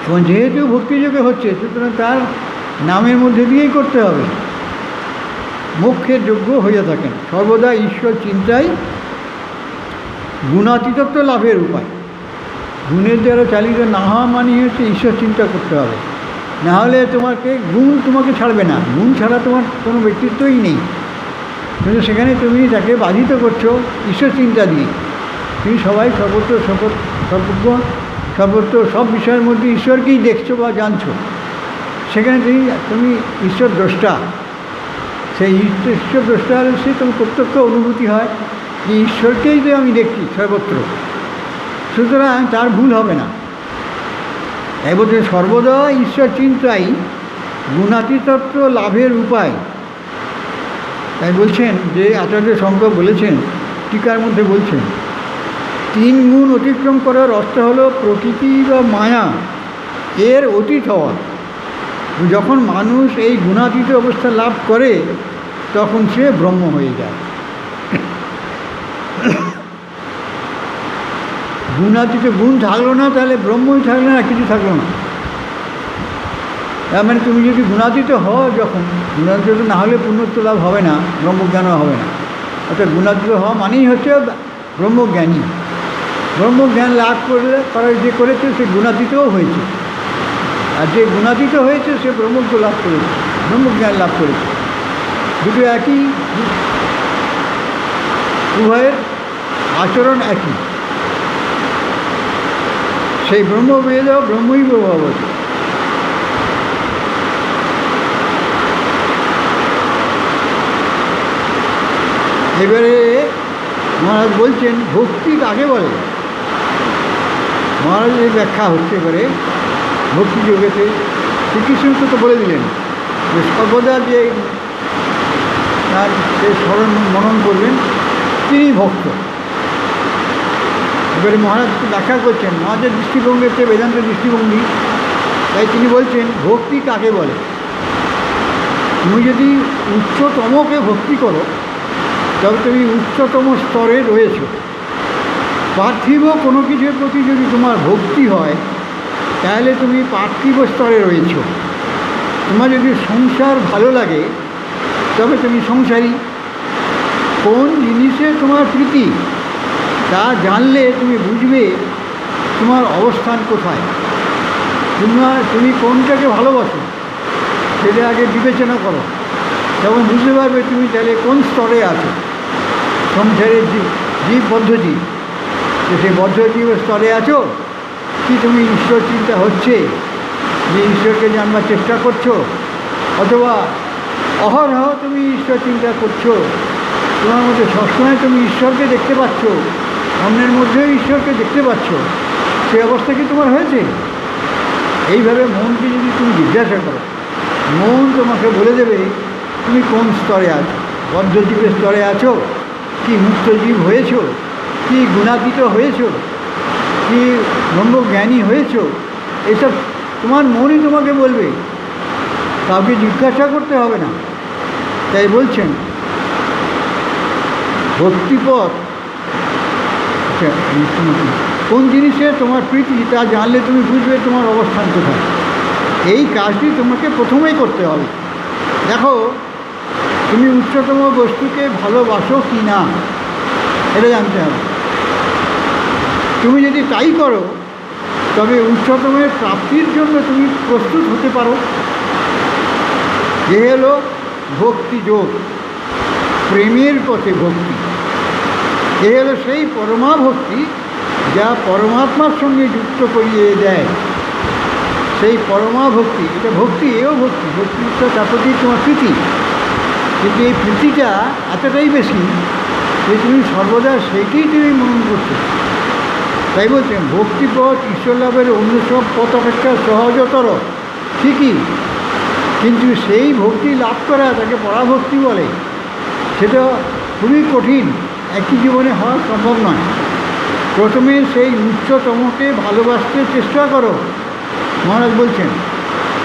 এবং যেহেতু ভক্তিযোগে হচ্ছে, সুতরাং তার নামের মধ্যে দিয়েই করতে হবে। মোক্ষের যোগ্য হইয়া থাকেন। সর্বদা ঈশ্বর চিন্তাই গুণাতীতত্ব লাভের উপায়। গুণের দ্বারা চালিত না হওয়া মানে হচ্ছে ঈশ্বর চিন্তা করতে হবে, না হলে গুণ তোমাকে ছাড়বে না। গুণ ছাড়া তোমার কোনো ব্যক্তিত্বই নেই, কিন্তু সেখানে তুমি তাকে বাধিত করছো ঈশ্বর চিন্তা দিয়ে। তুমি সবাই সর্বত্র সর্বজ্ঞ, সর্বত্র সব বিষয়ের মধ্যে ঈশ্বরকেই দেখছো বা জানছো, সেখানে তুমি ঈশ্বর দ্রষ্টা। সেই ঈশ্বর দ্রষ্টা সে তোমার প্রত্যক্ষ অনুভূতি হয় যে ঈশ্বরকেই তো আমি দেখছি সর্বত্র, সুতরাং তার ভুল হবে না। তাই বলছে সর্বদা ঈশ্বর চিন্তাই গুণাতীতত্ব লাভের উপায়। তাই বলছেন যে আচার্য শঙ্কর বলেছেন, টিকার মধ্যে বলছেন, 3 গুণ অতিক্রম করার অর্থ হলো প্রকৃতি বা মায়া এর অতীত হওয়া। যখন মানুষ এই গুণাতীত অবস্থা লাভ করে তখন সে ব্রহ্ম হয়ে যায়। গুণাতীত গুণ থাকলো না, তাহলে ব্রহ্মই থাকলো না, কিছু থাকলো না। তার মানে তুমি যদি গুণাতীত হও, যখন গুণাতীত না হলে পুণ্যত্ব লাভ হবে না, ব্রহ্মজ্ঞানও হবে না। অর্থাৎ গুণাতীত হওয়া মানেই হচ্ছে ব্রহ্মজ্ঞানী। ব্রহ্মজ্ঞান লাভ করার যে করেছে সে গুণাতীতও হয়েছে, আর যে গুণাতীত হয়েছে সে ব্রহ্মজ্ঞ লাভ করেছে, ব্রহ্মজ্ঞান লাভ করেছে। দুটো একই, উভয়ের আচরণ একই। সেই ব্রহ্মবেদ ব্রহ্মই ভবতি। এবারে মহারাজ বলছেন ভক্তি কাকে বলে। মহারাজের ব্যাখ্যা হচ্ছে এবারে ভক্তি যোগেতে শ্রীকৃষ্ণ তো বলে দিলেন যে সর্বদা যে তার সে স্মরণ মনন করবেন তিনি ভক্ত। এবারে মহারাজ ব্যাখ্যা করছেন মহারাজের দৃষ্টিভঙ্গি হচ্ছে বেদান্ত দৃষ্টিভঙ্গি, তাই তিনি বলছেন ভক্তি কাকে বলে। তুমি যদি উচ্চতমকে ভক্তি করো তবে তুমি উচ্চতম স্তরে রয়েছ। পার্থিব কোনো কিছুর প্রতি যদি তোমার ভক্তি হয় তাহলে তুমি পার্থিব স্তরে রয়েছ। তোমার যদি সংসার ভালো লাগে তবে তুমি সংসারী। কোন জিনিসে তোমার প্রীতি তা জানলে তুমি বুঝবে তোমার অবস্থান কোথায়, তুমি কোনটাকে ভালোবাসো সেটা আগে বিবেচনা করো, তখন বুঝতে পারবে তুমি তাহলে কোন স্তরে আছো। সংসারের জীব বদ্ধজীব, তো সেই বদ্ধজীবের স্তরে আছো কি তুমি ঈশ্বর চিন্তা হচ্ছে যে ঈশ্বরকে জানবার চেষ্টা করছো, অথবা অহরহ তুমি ঈশ্বর চিন্তা করছো, তোমার মধ্যে সবসময় তুমি ঈশ্বরকে দেখতে পাচ্ছ, অন্যের মধ্যেও ঈশ্বরকে দেখতে পাচ্ছ, সেই অবস্থা কি তোমার হয়েছে? এইভাবে মনকে যদি তুমি জিজ্ঞাসা করো, মন তোমাকে বলে দেবে তুমি কোন স্তরে আছো। বদ্ধজীবের স্তরে আছো, কি মুক্তজীব হয়েছো, কি গুণাতীত হয়েছো, কি ব্রহ্মজ্ঞানী হয়েছো, এসব তোমার মনই তোমাকে বলবে, কাউকে জিজ্ঞাসা করতে হবে না। তাই বলছেন ভক্তিপথ কোন জিনিসে তোমার প্রীতি তা জানলে তুমি বুঝবে তোমার অবস্থান কোথায়। এই কাজটি তোমাকে প্রথমেই করতে হবে। দেখো তুমি উচ্চতম বস্তুকে ভালোবাসো কি না এটা জানতে হবে। তুমি যদি তাই করো তবে উচ্চতমের প্রাপ্তির জন্য তুমি প্রস্তুত হতে পারো। এ হলো ভক্তি যোগ, প্রেমের পথে ভক্তি। এ হলো সেই পরমা ভক্তি যা পরমাত্মার সঙ্গে যুক্ত করিয়ে দেয়। সেই পরমা ভক্তি, এটা ভক্তি, এও ভক্তি। ভক্তিটা তার প্রতি তোমার প্রীতি, কিন্তু এই প্রীতিটা এতটাই বেশি যে তুমি সর্বদা সেইটাই তুমি মনন করছো। তাই বলছেন ভক্তিপথ ঈশ্বর লাভের অন্য সব পথ অপেক্ষা সহজতর, ঠিকই, কিন্তু সেই ভক্তি লাভ করা তাকে পরাভক্তি বলে। সেটা খুবই কঠিন, একই জীবনে হওয়া সম্ভব নয়। প্রথমে সেই উচ্চতমকে ভালোবাসতে চেষ্টা করো। মহারাজ বলছেন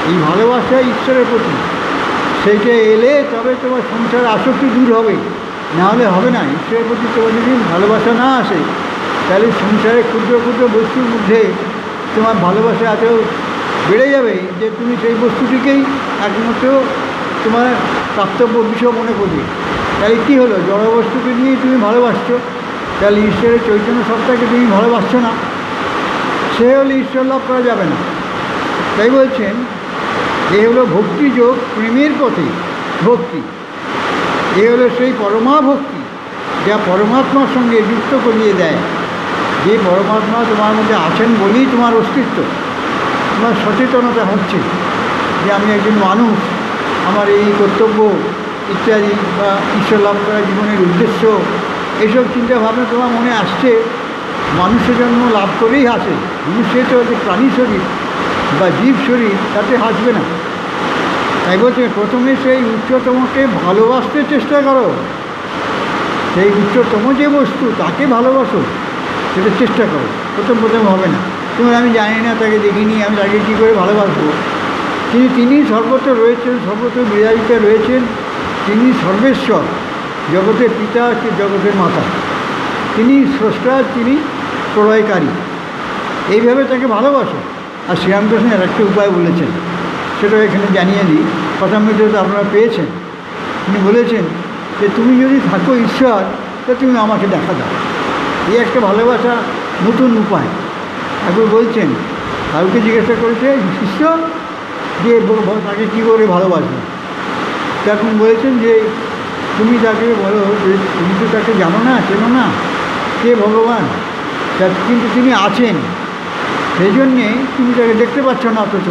এই ভালোবাসা ঈশ্বরের প্রতি, সেইটা এলে তবে তোমার সংসার আসক্তি দূর হবে, না হলে হবে না। ঈশ্বরের প্রতি তোমার যদি ভালোবাসা না আসে তাহলে সংসারে ক্ষুদ্র ক্ষুদ্র বস্তুর মধ্যে তোমার ভালোবাসা এত বেড়ে যাবে যে তুমি সেই বস্তুটিকেই একমাত্র তোমার প্রাপ্তব্য বিষয় মনে করবে। তাহলে কী হলো, জড়বস্তুকে নিয়েই তুমি ভালোবাসছো, তাহলে ঈশ্বরের চৈতন্য সত্তাকে তুমি ভালোবাসছো না, সে হলে ঈশ্বর লাভ করা যাবে না। তাই বলছেন এ হলো ভক্তিযোগ, প্রেমের পথে ভক্তি। এ হলো সেই পরমা ভক্তি যা পরমাত্মার সঙ্গে যুক্ত করিয়ে দেয়। যে পরমাত্মা তোমার মধ্যে আছেন বলেই তোমার অস্তিত্ব, তোমার সচেতনতা হচ্ছে যে আমি একজন মানুষ, আমার এই কর্তব্য ইত্যাদি, বা ঈশ্বর লাভ করা জীবনের উদ্দেশ্য, এইসব চিন্তাভাবনা তোমার মনে আসছে। মানুষের জন্ম লাভ করেই হাসে, মানুষের তো যে প্রাণী শরীর বা জীব শরীর তাতে হাসবে না। তাই বলছে প্রথমে সেই উচ্চতমকে ভালোবাসতে চেষ্টা করো। সেই উচ্চতম যে বস্তু তাকে ভালোবাসো, সেটা চেষ্টা করো। প্রথম হবে না, তোমার আমি জানি না, তাকে দেখিনি, আমি তাকে কী করে ভালোবাসবো। কিন্তু তিনি সর্বত্র রয়েছেন, সর্বত্র বিরাজিত রয়েছেন, তিনি সর্বেশ্বর, জগতের পিতা, জগতের মাতা, তিনি স্রষ্টা, তিনি প্রলয়কারী। এইভাবে তাকে ভালোবাসো। আর শ্রীরামকৃষ্ণ আর একটা উপায় বলেছেন, সেটা এখানে জানিয়ে দিই। কথামৃত তো আপনারা পেয়েছেন। তিনি বলেছেন যে তুমি যদি থাকো ঈশ্বর, তো তুমি আমাকে দেখা দাও। এই একটা ভালোবাসা, নতুন উপায়। ঠাকুর বলছেন, কাউকে জিজ্ঞাসা করেছে শিষ্য যে তাকে কী করে ভালোবাসবে, তখন বলেছেন যে তুমি তাকে বলো যে তুমি তো তাকে জানো না, চেনো না, কে ভগবান, কিন্তু তিনি আছেন, সেই জন্যে তুমি তাকে দেখতে পাচ্ছ না, অথচ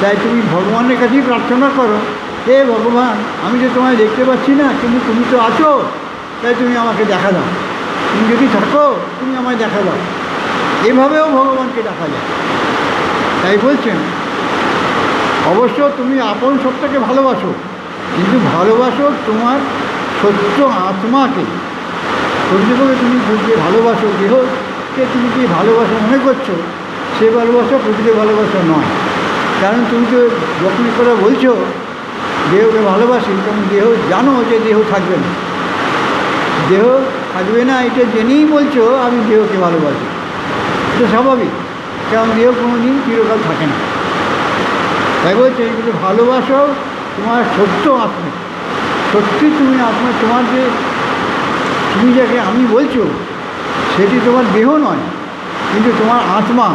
তাই তুমি ভগবানের কাছেই প্রার্থনা করো, হে ভগবান, আমি যে তোমায় দেখতে পাচ্ছি না, কিন্তু তুমি তো আছো, তাই তুমি আমাকে দেখা দাও। তুমি যদি থাকো, তুমি আমায় দেখা দাও। এভাবেও ভগবানকে দেখা যায়। তাই বলছেন, অবশ্য তুমি আপন সত্তাকে ভালোবাসো, কিন্তু ভালোবাসো তোমার সত্য আত্মাকে। প্রকৃতপক্ষে তুমি যে ভালোবাসো, দেহকে তুমি যে ভালোবাসা মনে করছো, সে ভালোবাসা প্রকৃত ভালোবাসা নয়। কারণ তুমি তো যখনই করে বলছো দেহকে ভালোবাসি, তখন দেহ জানো যে দেহ থাকবে না। দেহ থাকবে না এটা জেনেই বলছো আমি দেহকে ভালোবাসি। এটা স্বাভাবিক, কারণ দেহ কোনো দিন চিরকাল থাকে না। তাই বলছে কিন্তু ভালোবাসো তোমার সত্য আত্মা। সত্যি তুমি আত্মা, তোমার যে তুমি যাকে আমি বলছো সেটি তোমার দেহ নয়, কিন্তু তোমার আত্মা।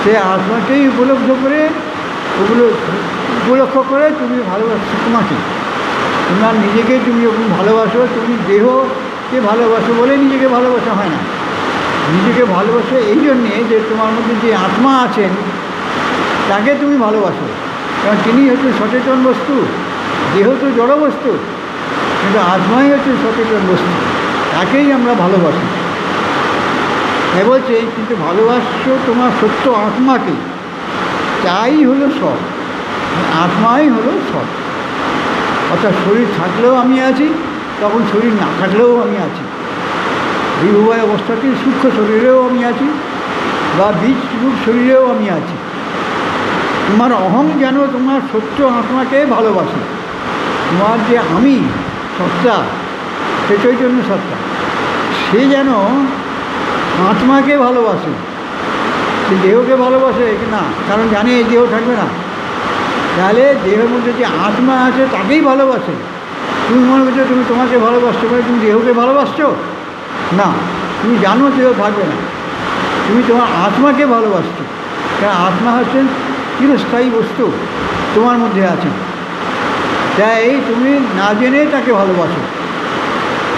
সে আত্মাকেই উপলক্ষ করে তুমি ভালোবাসো তোমাকে। তোমার নিজেকে তুমি যখন ভালোবাসো, তুমি দেহকে ভালোবাসো বলে নিজেকে ভালোবাসা হয় না। নিজেকে ভালোবাসো এই জন্যে যে তোমার মধ্যে যে আত্মা আছেন তাকে তুমি ভালোবাসো, কারণ তিনি হচ্ছে সচেতন বস্তু। দেহ তো জড় বস্তু, কিন্তু আত্মাই হচ্ছে সচেতন বস্তু, তাকেই আমরা ভালোবাসি। তাই বলছে কিন্তু ভালোবাসো তোমার সত্য আত্মাকে, তাই হলো সব, আত্মাই হলো সব। অর্থাৎ শরীর থাকলেও আমি আছি, তখন শরীর না থাকলেও আমি আছি। এই উভয় অবস্থাতে সূক্ষ্ম শরীরেও আমি আছি, বা বীজ রূপ শরীরেও আমি আছি। তোমার অহং যেন তোমার সত্য আত্মাকে ভালোবাসে। তোমার যে আমি সত্তা, সে চৈতন্য সত্তা, সে যেন আত্মাকে ভালোবাসে। সে দেহকে ভালোবাসে না, কারণ জানে এই দেহ থাকবে না। তাহলে দেহের মধ্যে যে আত্মা আছে তাকেই ভালোবাসে। তুমি মনে করছো তুমি তোমাকে ভালোবাসছো, মানে তুমি দেহকে ভালোবাসছো না। তুমি জানো দেহ থাকবে না, তুমি তোমার আত্মাকে ভালোবাসছো। কারণ আত্মা হচ্ছেন চিরস্থায়ী বস্তু, তোমার মধ্যে আছে। তাই তুমি না জেনে তাকে ভালোবাসো।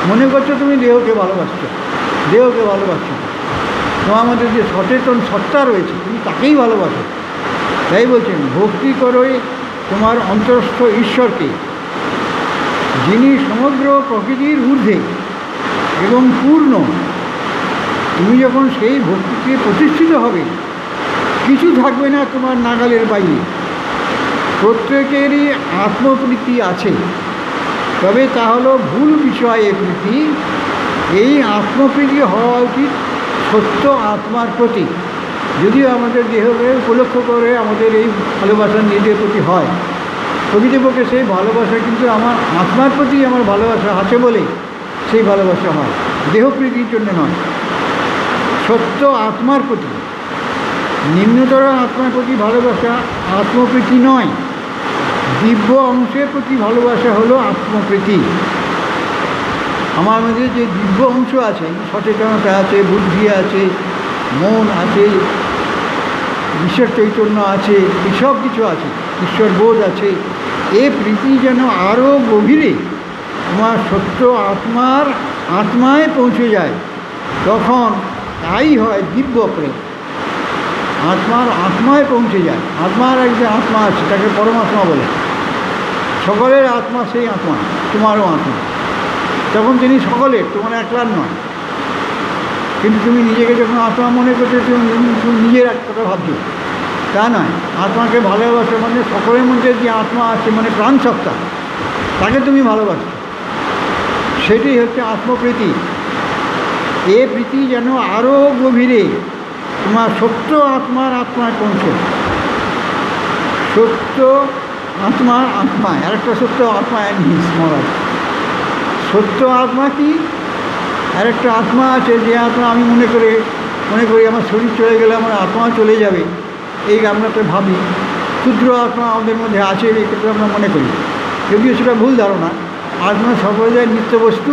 মনে করছো তুমি দেহকে ভালোবাসছো, দেহকে ভালোবাসছো। তোমার মধ্যে যে সচেতন সত্তা রয়েছে তুমি তাকেই ভালোবাসো। তাই বলছেন ভক্তি করোই তোমার অন্তরস্থ ঈশ্বরকে, যিনি সমগ্র প্রকৃতির ঊর্ধ্বে এবং পূর্ণ। তুমি যখন সেই ভক্তিতে প্রতিষ্ঠিত হবে, কিছু থাকবে না তোমার নাগালের বাইরে। প্রত্যেকেরই আত্মপ্রীতি আছে, তবে তা হলো ভুল বিষয়ে প্রীতি। এই আত্মপ্রীতি হওয়া উচিত সত্য আত্মার প্রতি। যদিও আমাদের দেহকে উপলক্ষ করে আমাদের এই ভালোবাসা নিজেদের প্রতি হয়, প্রকৃতপক্ষে সেই ভালোবাসা কিন্তু আমার আত্মার প্রতি আমার ভালোবাসা আছে বলে সেই ভালোবাসা হয়, দেহপ্রীতির জন্য নয়। সত্য আত্মার প্রতি, নিম্নতর আত্মার প্রতি ভালোবাসা আত্মপ্রীতি নয়। দিব্য অংশের প্রতি ভালোবাসা হলো আত্মপ্রীতি। আমার মধ্যে যে দিব্য অংশ আছে, সচেতনতা আছে, বুদ্ধি আছে, মন আছে, ঈশ্বর চৈতন্য আছে, এসব কিছু আছে, ঈশ্বর বোধ আছে, এ প্রীতি যেন আরও গভীরে তোমার সত্য আত্মায় পৌঁছে যায়, তখন তাই হয় দিব্য প্রেম। আত্মায় পৌঁছে যায়। আত্মার একজন আত্মা আছে, তাকে পরমাত্মা বলে। সকলের আত্মা সেই আত্মা, তোমারও আত্মা। তখন তিনি সকলের, তোমার একলার নয়। কিন্তু তুমি নিজেকে যখন আত্মা মনে করছো, তুমি নিজের এক কথা ভাবছো, তা নয়। আত্মাকে ভালোবাসো মানে সকলের মধ্যে যে আত্মা আছে, মানে প্রাণসত্তা, তাকে তুমি ভালোবাসো। সেটি হচ্ছে আত্মপ্রীতি। এ প্রীতি যেন আরও গভীরে তোমার সত্য আত্মায় পৌঁছে। সত্য আত্মায় আরেকটা সত্য আত্মায় মহারাজ। সত্য আত্মা কি? আরেকটা আত্মা আছে, যে আত্মা আমি মনে করি আমার শরীর চলে গেলে আমার আত্মা চলে যাবে, এই আমরা তো ভাবি। ক্ষুদ্র আত্মা আমাদের মধ্যে আছে এই ক্ষেত্রে আমরা মনে করি, যদিও সেটা ভুল ধারণা। আত্মা সকলের নিত্য বস্তু,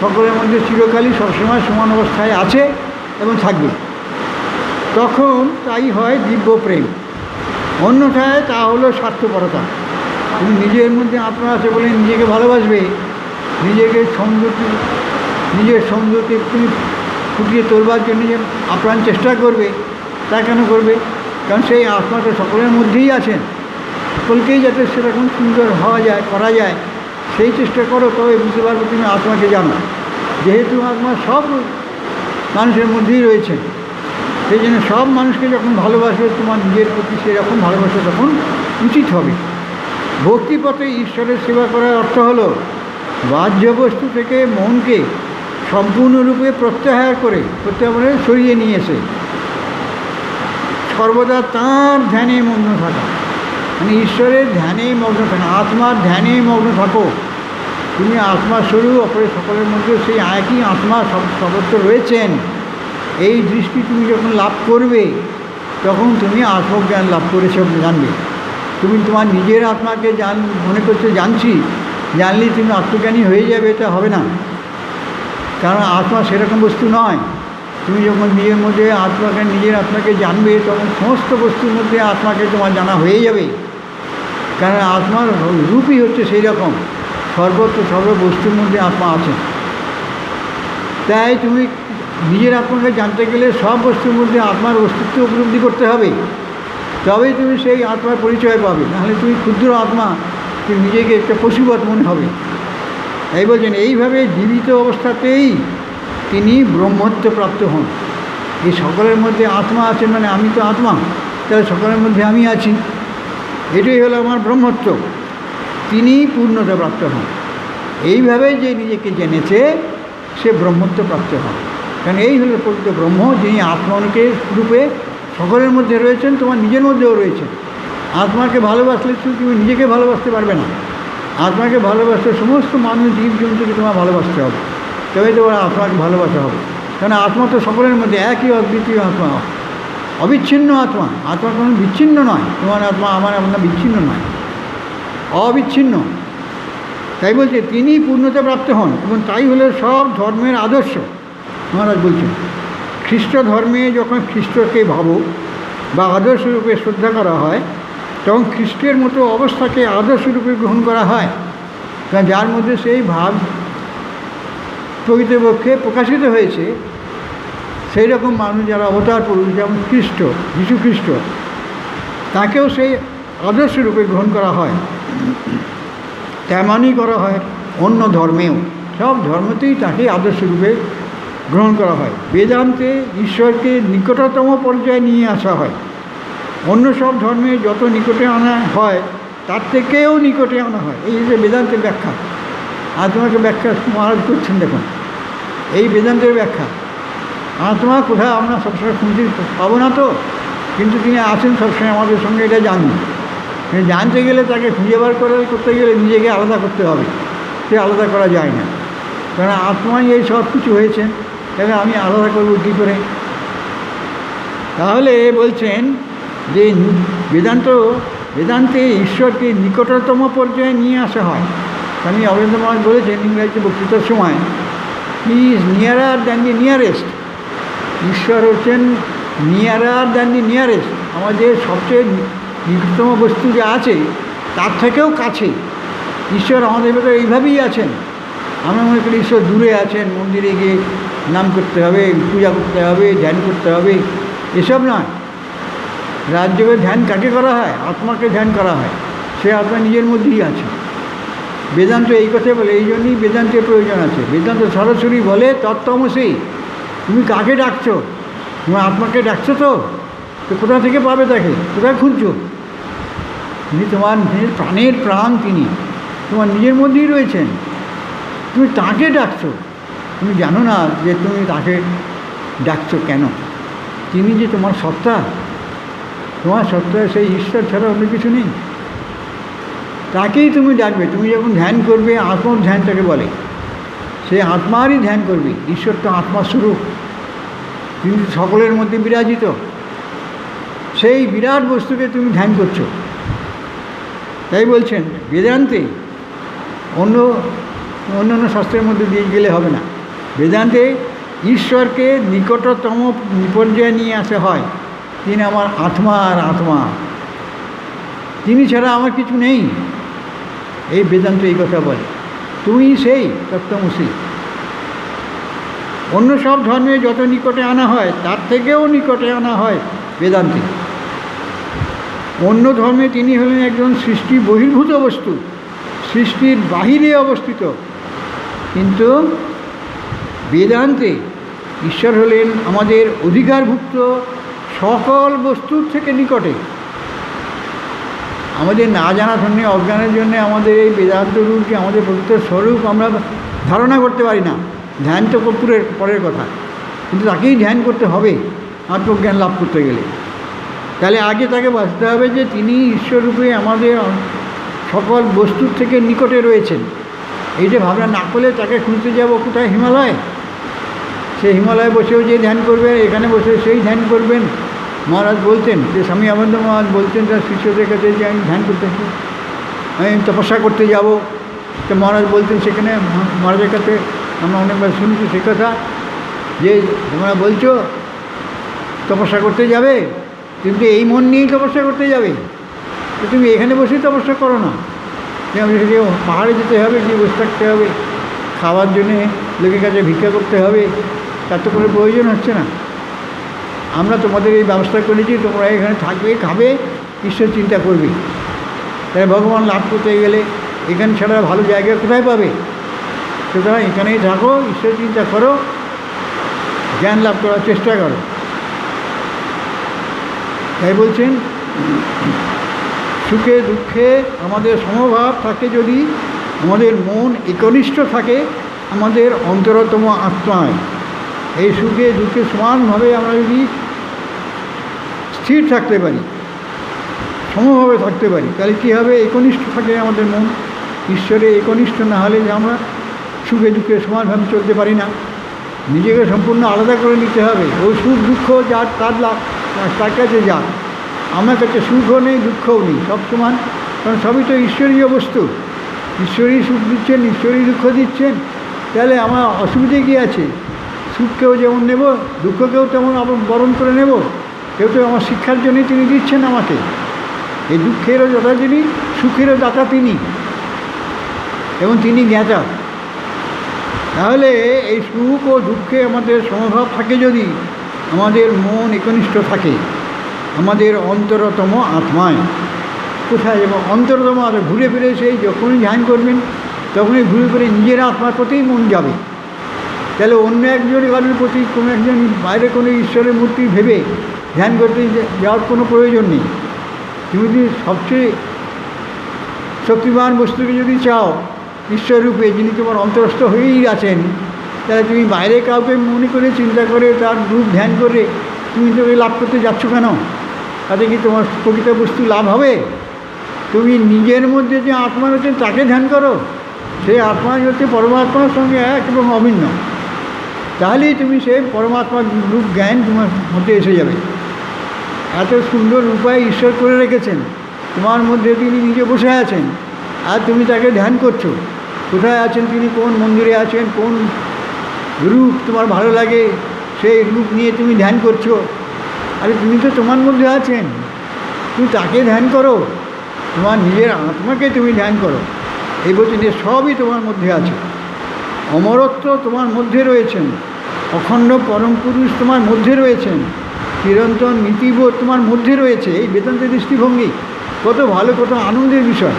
সকলের মধ্যে চিরকালই সবসময় সমান অবস্থায় আছে এবং থাকবে। তখন তাই হয় দিব্য প্রেম, অন্যথায় তা হলো স্বার্থপরতা। তুমি নিজের মধ্যে আত্মা আছে বলে নিজেকে ভালোবাসবে, নিজের সৌন্দর্যকে তুমি ফুটিয়ে তোলবার জন্য যে আপ্রাণ চেষ্টা করবে, তা কেন করবে? কারণ সেই আত্মাটা সকলের মধ্যেই আছেন, সকলকেই যাতে সেরকম সুন্দর করা যায় সেই চেষ্টা করো, তবে বুঝতে পারবে তুমি আত্মাকে জানো। যেহেতু আত্মা সব মানুষের মধ্যেই রয়েছে, সেই জন্য সব মানুষকে যখন ভালোবাসবে তোমার নিজের প্রতি সেরকম ভালোবাসা তখন উচিত হবে। ভক্তিপথে ঈশ্বরের সেবা করার অর্থ হলো বাহ্য বস্তু থেকে মনকে সম্পূর্ণরূপে প্রত্যাহার করে সরিয়ে নিয়ে এসে সর্বদা তাঁর ধ্যানে মগ্ন থাকা, মানে ঈশ্বরের ধ্যানে মগ্ন থাকা, আত্মার ধ্যানে মগ্ন থাকো। তুমি আত্মাস্বরূপ, অপরে সকলের মধ্যে সেই একই আত্মা সর্বত্র রয়েছেন, এই দৃষ্টি তুমি যখন লাভ করবে তখন তুমি আত্মজ্ঞান লাভ করেছ জানবে। তুমি তোমার নিজের আত্মাকে মনে করছো জানছি, জানলেই তুমি আত্মজ্ঞানী হয়ে যাবে, এটা হবে না। কারণ আত্মা সেরকম বস্তু নয়। তুমি যখন নিজের আত্মাকে জানবে তখন সমস্ত বস্তুর মধ্যে আত্মাকে তোমার জানা হয়ে যাবে। কারণ আত্মার রূপই হচ্ছে সেই রকম, সর্বত্র সর্ববস্তুর মধ্যে আত্মা আছে। তাই তুমি নিজের আত্মাকে জানতে গেলে সব বস্তুর মধ্যে আত্মার অস্তিত্ব উপলব্ধি করতে হবে, তবেই তুমি সেই আত্মার পরিচয় পাবে। নাহলে তুমি ক্ষুদ্র আত্মা, তুমি নিজেকে একটা পশুবৎ মনে হবে। এই বলছেন এইভাবে জীবিত অবস্থাতেই তিনি ব্রহ্মত্ব প্রাপ্ত হন। এই সকলের মধ্যে আত্মা আছেন, মানে আমি তো আত্মা, তাহলে সকলের মধ্যে আমি আছি, এটাই হলো আমার ব্রহ্মত্ব। তিনি পূর্ণতা প্রাপ্ত হন। এইভাবে যে নিজেকে জেনেছে সে ব্রহ্মত্ব প্রাপ্ত হন। কারণ এই হলো প্রকৃত ব্রহ্ম, যিনি আত্মাকে রূপে সকলের মধ্যে রয়েছেন, তোমার নিজের মধ্যেও রয়েছেন। আত্মাকে ভালোবাসলে তুমি নিজেকে ভালোবাসতে পারবে না। আত্মাকে ভালোবাসতে সমস্ত মানুষ জীবজন্তুকে তোমার ভালোবাসতে হবে, তবে তোমার আত্মাকে ভালোবাসা হবে। কারণ আত্মা তো সকলের মধ্যে একই অদ্বিতীয় আত্মা, অবিচ্ছিন্ন আত্মা। আত্মা কোনো বিচ্ছিন্ন নয়, তোমার আত্মা আমার আত্মা বিচ্ছিন্ন নয়, অবিচ্ছিন্ন। তাই বলছে তিনি পূর্ণতা প্রাপ্ত হন, এবং তাই হলো সব ধর্মের আদর্শ। মহারাজ বলছেন খ্রিস্ট ধর্মে যখন খ্রিস্টকে ভাবো বা আদর্শরূপে শ্রদ্ধা করা হয়, তখন খ্রিস্টের মতো অবস্থাকে আদর্শরূপে গ্রহণ করা হয়। কারণ যার মধ্যে সেই ভাব প্রকৃতপক্ষে প্রকাশিত হয়েছে, সেই রকম মানুষ যারা অবতার পুরুষ, যেমন যীশু খ্রিস্ট, তাকেও সেই আদর্শরূপে গ্রহণ করা হয়। তেমনই করা হয় অন্য ধর্মেও, সব ধর্মতেই তাকে আদর্শরূপে গ্রহণ করা হয়। বেদান্তে ঈশ্বরকে নিকটতম পর্যায়ে নিয়ে আসা হয়। অন্য সব ধর্মে যত নিকটে আনা হয় তার থেকেও নিকটে আনা হয়। এই যে বেদান্তের ব্যাখ্যা, আত্মাকে ব্যাখ্যা মহারাজ করছেন, দেখুন এই বেদান্তের ব্যাখ্যা। আত্মা কোথায় আমরা সবসময় খুঁজে পাবো না তো, কিন্তু তিনি আছেন সবসময় আমাদের সঙ্গে, এটা জানি। জানতে গেলে তাকে খুঁজে বার করতে গেলে নিজেকে আলাদা করতে হবে, সে আলাদা করা যায় না। কারণ আত্মাই এই সব কিছু হয়েছেন, তাহলে আমি আলাদা করবো কী করে? তাহলে বলছেন যে বেদান্তে ঈশ্বরকে নিকটতম পর্যায়ে নিয়ে আসা হয়। স্বামী অরবিন্দ মহারাজ বলেছেন ইংরাজি বক্তৃতার সময়, he is নিয়ারার than the nearest. ঈশ্বর হচ্ছেন নিয়ারার দ্যান দি নিয়ারেস্ট, আমাদের সবচেয়ে নিকটতম বস্তু যা আছে তার থেকেও কাছে। ঈশ্বর আমাদের ভেতরে এইভাবেই আছেন। আমরা মনে করি ঈশ্বর দূরে আছেন, মন্দিরে গিয়ে নাম করতে হবে, পূজা করতে হবে, ধ্যান করতে হবে, এসব নয়। রাজযোগের ধ্যান কাকে করা হয়? আত্মাকে ধ্যান করা হয়, সে আত্মা নিজের মধ্যেই আছে। বেদান্ত এই কথা বলে, এই জন্যই বেদান্তের প্রয়োজন আছে। বেদান্ত সরাসরি বলে তত্ত্বমসি, তুমি কাকে ডাকছো? তোমার আত্মাকে ডাকছো তো কোথা থেকে পাবে তাকে? কোথায় খুঁজছো? তিনি তোমার নিজের প্রাণের প্রাণ, তিনি তোমার নিজের মধ্যেই রয়েছেন, তুমি তাকে ডাকছো। তুমি জানো না যে তুমি তাকে ডাকছো কেন? তিনি যে তোমার সত্তা, তোমার সত্তা সেই ঈশ্বর ছাড়া অন্য কিছু নেই, তাকেই তুমি ডাকবে। তুমি যখন ধ্যান করবে, আত্মধ্যান তাকে বলে, সে আত্মারই ধ্যান করবে। ঈশ্বর তো আত্মাস্বরূপ, তিনি সকলের মধ্যে বিরাজিত, সেই বিরাট বস্তুকে তুমি ধ্যান করছো। তাই বলছেন বেদান্তে অন্যান্য শাস্ত্রের মধ্যে দিয়ে গেলে হবে না। বেদান্তে ঈশ্বরকে নিকটতম পর্যায়ে নিয়ে আসা হয়। তিনি আমার আত্মা আর আত্মা, তিনি ছাড়া আমার কিছু নেই। এই বেদান্ত এই কথা বলে, তুমি সেই তত্ত্বমসি। অন্য সব ধর্মে যত নিকটে আনা হয় তার থেকেও নিকটে আনা হয় বেদান্তে। অন্য ধর্মে তিনি হলেন একজন সৃষ্টি বহির্ভূত বস্তু, সৃষ্টির বাহিরে অবস্থিত, কিন্তু বেদান্তে ঈশ্বর হলেন আমাদের অধিকারভুক্ত সকল বস্তুর থেকে নিকটে। আমাদের না জানার জন্য, অজ্ঞানের জন্য আমাদের এই বেদান্ত রূপকে আমাদের প্রকৃত স্বরূপ আমরা ধারণা করতে পারি না। ধ্যান তো পরের কথা, কিন্তু তাকেই ধ্যান করতে হবে আত্মজ্ঞান লাভ করতে গেলে। তাহলে আগে তাকে বুঝতে হবে যে তিনি ঈশ্বররূপে আমাদের সকল বস্তুর থেকে নিকটে রয়েছেন। এই যে ভাবনা না করলে তাকে খুঁজতে যাব কোথায়? হিমালয়। সে হিমালয়ে বসেও যে ধ্যান করবেন, এখানে বসে সেই ধ্যান করবেন। মহারাজ বলতেন, যে স্বামী আনন্দ মহারাজ বলতেন তার শিষ্যদের কাছে যে আমি ধ্যান করতে, আমি তপস্যা করতে যাব। তো মহারাজ বলতেন সেখানে, মহারাজের কাছে আমরা অনেকবার শুনছি সে কথা, যে তোমরা বলছো তপস্যা করতে যাবে, কিন্তু এই মন নিয়েই তপস্যা করতে যাবে, তো তুমি এখানে বসেই তপস্যা করো না। পাহাড়ে যেতে হবে, গিয়ে বসে থাকতে হবে, খাওয়ার জন্যে লোকের কাছে ভিক্ষা করতে হবে, তার তো কোনো প্রয়োজন হচ্ছে না। আমরা তোমাদের এই ব্যবস্থা করেছি, তোমরা এখানে থাকবে, খাবে, ঈশ্বর চিন্তা করবে। তাই ভগবান লাভ করতে গেলে এখানে ছাড়া ভালো জায়গা কোথায় পাবে? সুতরাং এখানেই থাকো, ঈশ্বর চিন্তা করো, জ্ঞান লাভ করার চেষ্টা করো। তাই বলছেন সুখে দুঃখে আমাদের সমভাব থাকে, যদি আমাদের মন একনিষ্ঠ থাকে আমাদের অন্তরতম আত্মায়, এই সুখে দুঃখে সমানভাবে আমরা যদি স্থির থাকতে পারি, সমভাবে থাকতে পারি, তাহলে কী হবে? একনিষ্ঠ থাকে আমাদের মন ঈশ্বরে। একনিষ্ঠ না হলে যে আমরা সুখে দুঃখে সমানভাবে চলতে পারি না, নিজেকে সম্পূর্ণ আলাদা করে নিতে হবে। ওই সুখ দুঃখ যার তার কাছে যাক, আমার কাছে সুখও নেই দুঃখও নেই, সব সমান, কারণ সবই তো ঈশ্বরীয় বস্তু। ঈশ্বরই সুখ দিচ্ছেন, ঈশ্বরই দুঃখ দিচ্ছেন, তাহলে আমার অসুবিধে কী আছে? সুখকেও যেমন নেব, দুঃখকেও তেমন বরণ করে নেব। কেউ তো আমার শিক্ষার জন্যই তিনি দিচ্ছেন আমাকে, এই দুঃখেরও দাতা তিনি, সুখেরও দাতা তিনি, এবং তিনি জ্ঞাতা। তাহলে এই সুখ ও দুঃখে আমাদের সমভাব থাকে, যদি আমাদের মন একনিষ্ঠ থাকে আমাদের অন্তরতম আত্মায়। কোথায় যাব? অন্তরতম আত্মা। ঘুরে ফিরে সেই যখনই ধ্যান করবেন তখনই ঘুরে ফিরে নিজের আত্মার প্রতিই মন যাবে। তাহলে অন্য একজনের প্রতি কোনো একজন বাইরে কোনো ঈশ্বরের মূর্তি ভেবে ধ্যান করতে যাওয়ার কোনো প্রয়োজন নেই। তুমি যদি সবচেয়ে শক্তিমান বস্তুকে যদি চাও, ঈশ্বররূপে যিনি তোমার অন্তরস্থ হয়েই আছেন, তাহলে তুমি বাইরে কাউকে মনে করে চিন্তা করে তার রূপ ধ্যান করে তুমি তো লাভ করতে যাচ্ছ কেন? তাতে কি তোমার প্রকৃত বস্তু লাভ হবে? তুমি নিজের মধ্যে যে আত্মা রয়েছে তাকে ধ্যান করো, সেই আত্মা হচ্ছে পরমাত্মার সঙ্গে এক এবং অভিন্ন। তাহলেই তুমি সেই পরমাত্মার রূপ জ্ঞান তোমার মধ্যে এসে যাবে। এত সুন্দর উপায় ঈশ্বর করে রেখেছেন, তোমার মধ্যে তিনি নিজে বসে আছেন, আর তুমি তাকে ধ্যান করছো। কোথায় আছেন তিনি? কোন মন্দিরে আছেন? কোন রূপ তোমার ভালো লাগে সেই রূপ নিয়ে তুমি ধ্যান করছো। আরে তুমি তো তোমার মধ্যে আছেন, তুমি তাকে ধ্যান করো, তোমার নিজের আত্মাকে তুমি ধ্যান করো। এই বলছেন যে সবই তোমার মধ্যে আছে। অমরত্ব তোমার মধ্যে রয়েছেন, অখণ্ড পরম পুরুষ তোমার মধ্যে রয়েছেন, চিরন্তন নীতিবোধ তোমার মধ্যে রয়েছে। এই বেদান্ত দৃষ্টিভঙ্গি কত ভালো, কত আনন্দের বিষয়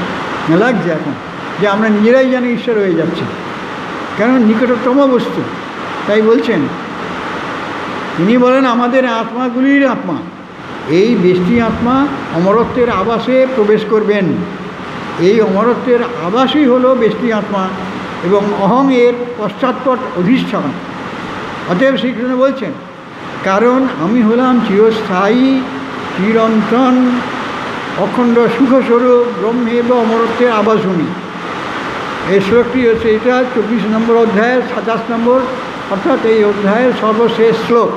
লাগছে এখন, যে আমরা নিজেরাই জানি ঈশ্বর হয়ে যাচ্ছে, কারণ নিকটতম বস্তু। তাই বলছেন, তিনি বলেন আমাদের আত্মাগুলির আত্মা, এই বেষ্টি আত্মা অমরত্বের আবাসে প্রবেশ করবেন। এই অমরত্বের আবাসই হলো বেষ্টি আত্মা, এবং অহং এর পশ্চাৎপট অধিষ্ঠান। অতএব শ্রীকৃষ্ণ বলছেন, কারণ আমি হলাম চিরস্থায়ী, চিরন্তন, অখণ্ড সুখস্বরূপ ব্রহ্মে বা অমরত্বের আবাসনী। এই শ্লোকটি হচ্ছে এটা 24 নম্বর অধ্যায়ের 27 নম্বর, অর্থাৎ এই অধ্যায়ের সর্বশেষ শ্লোক।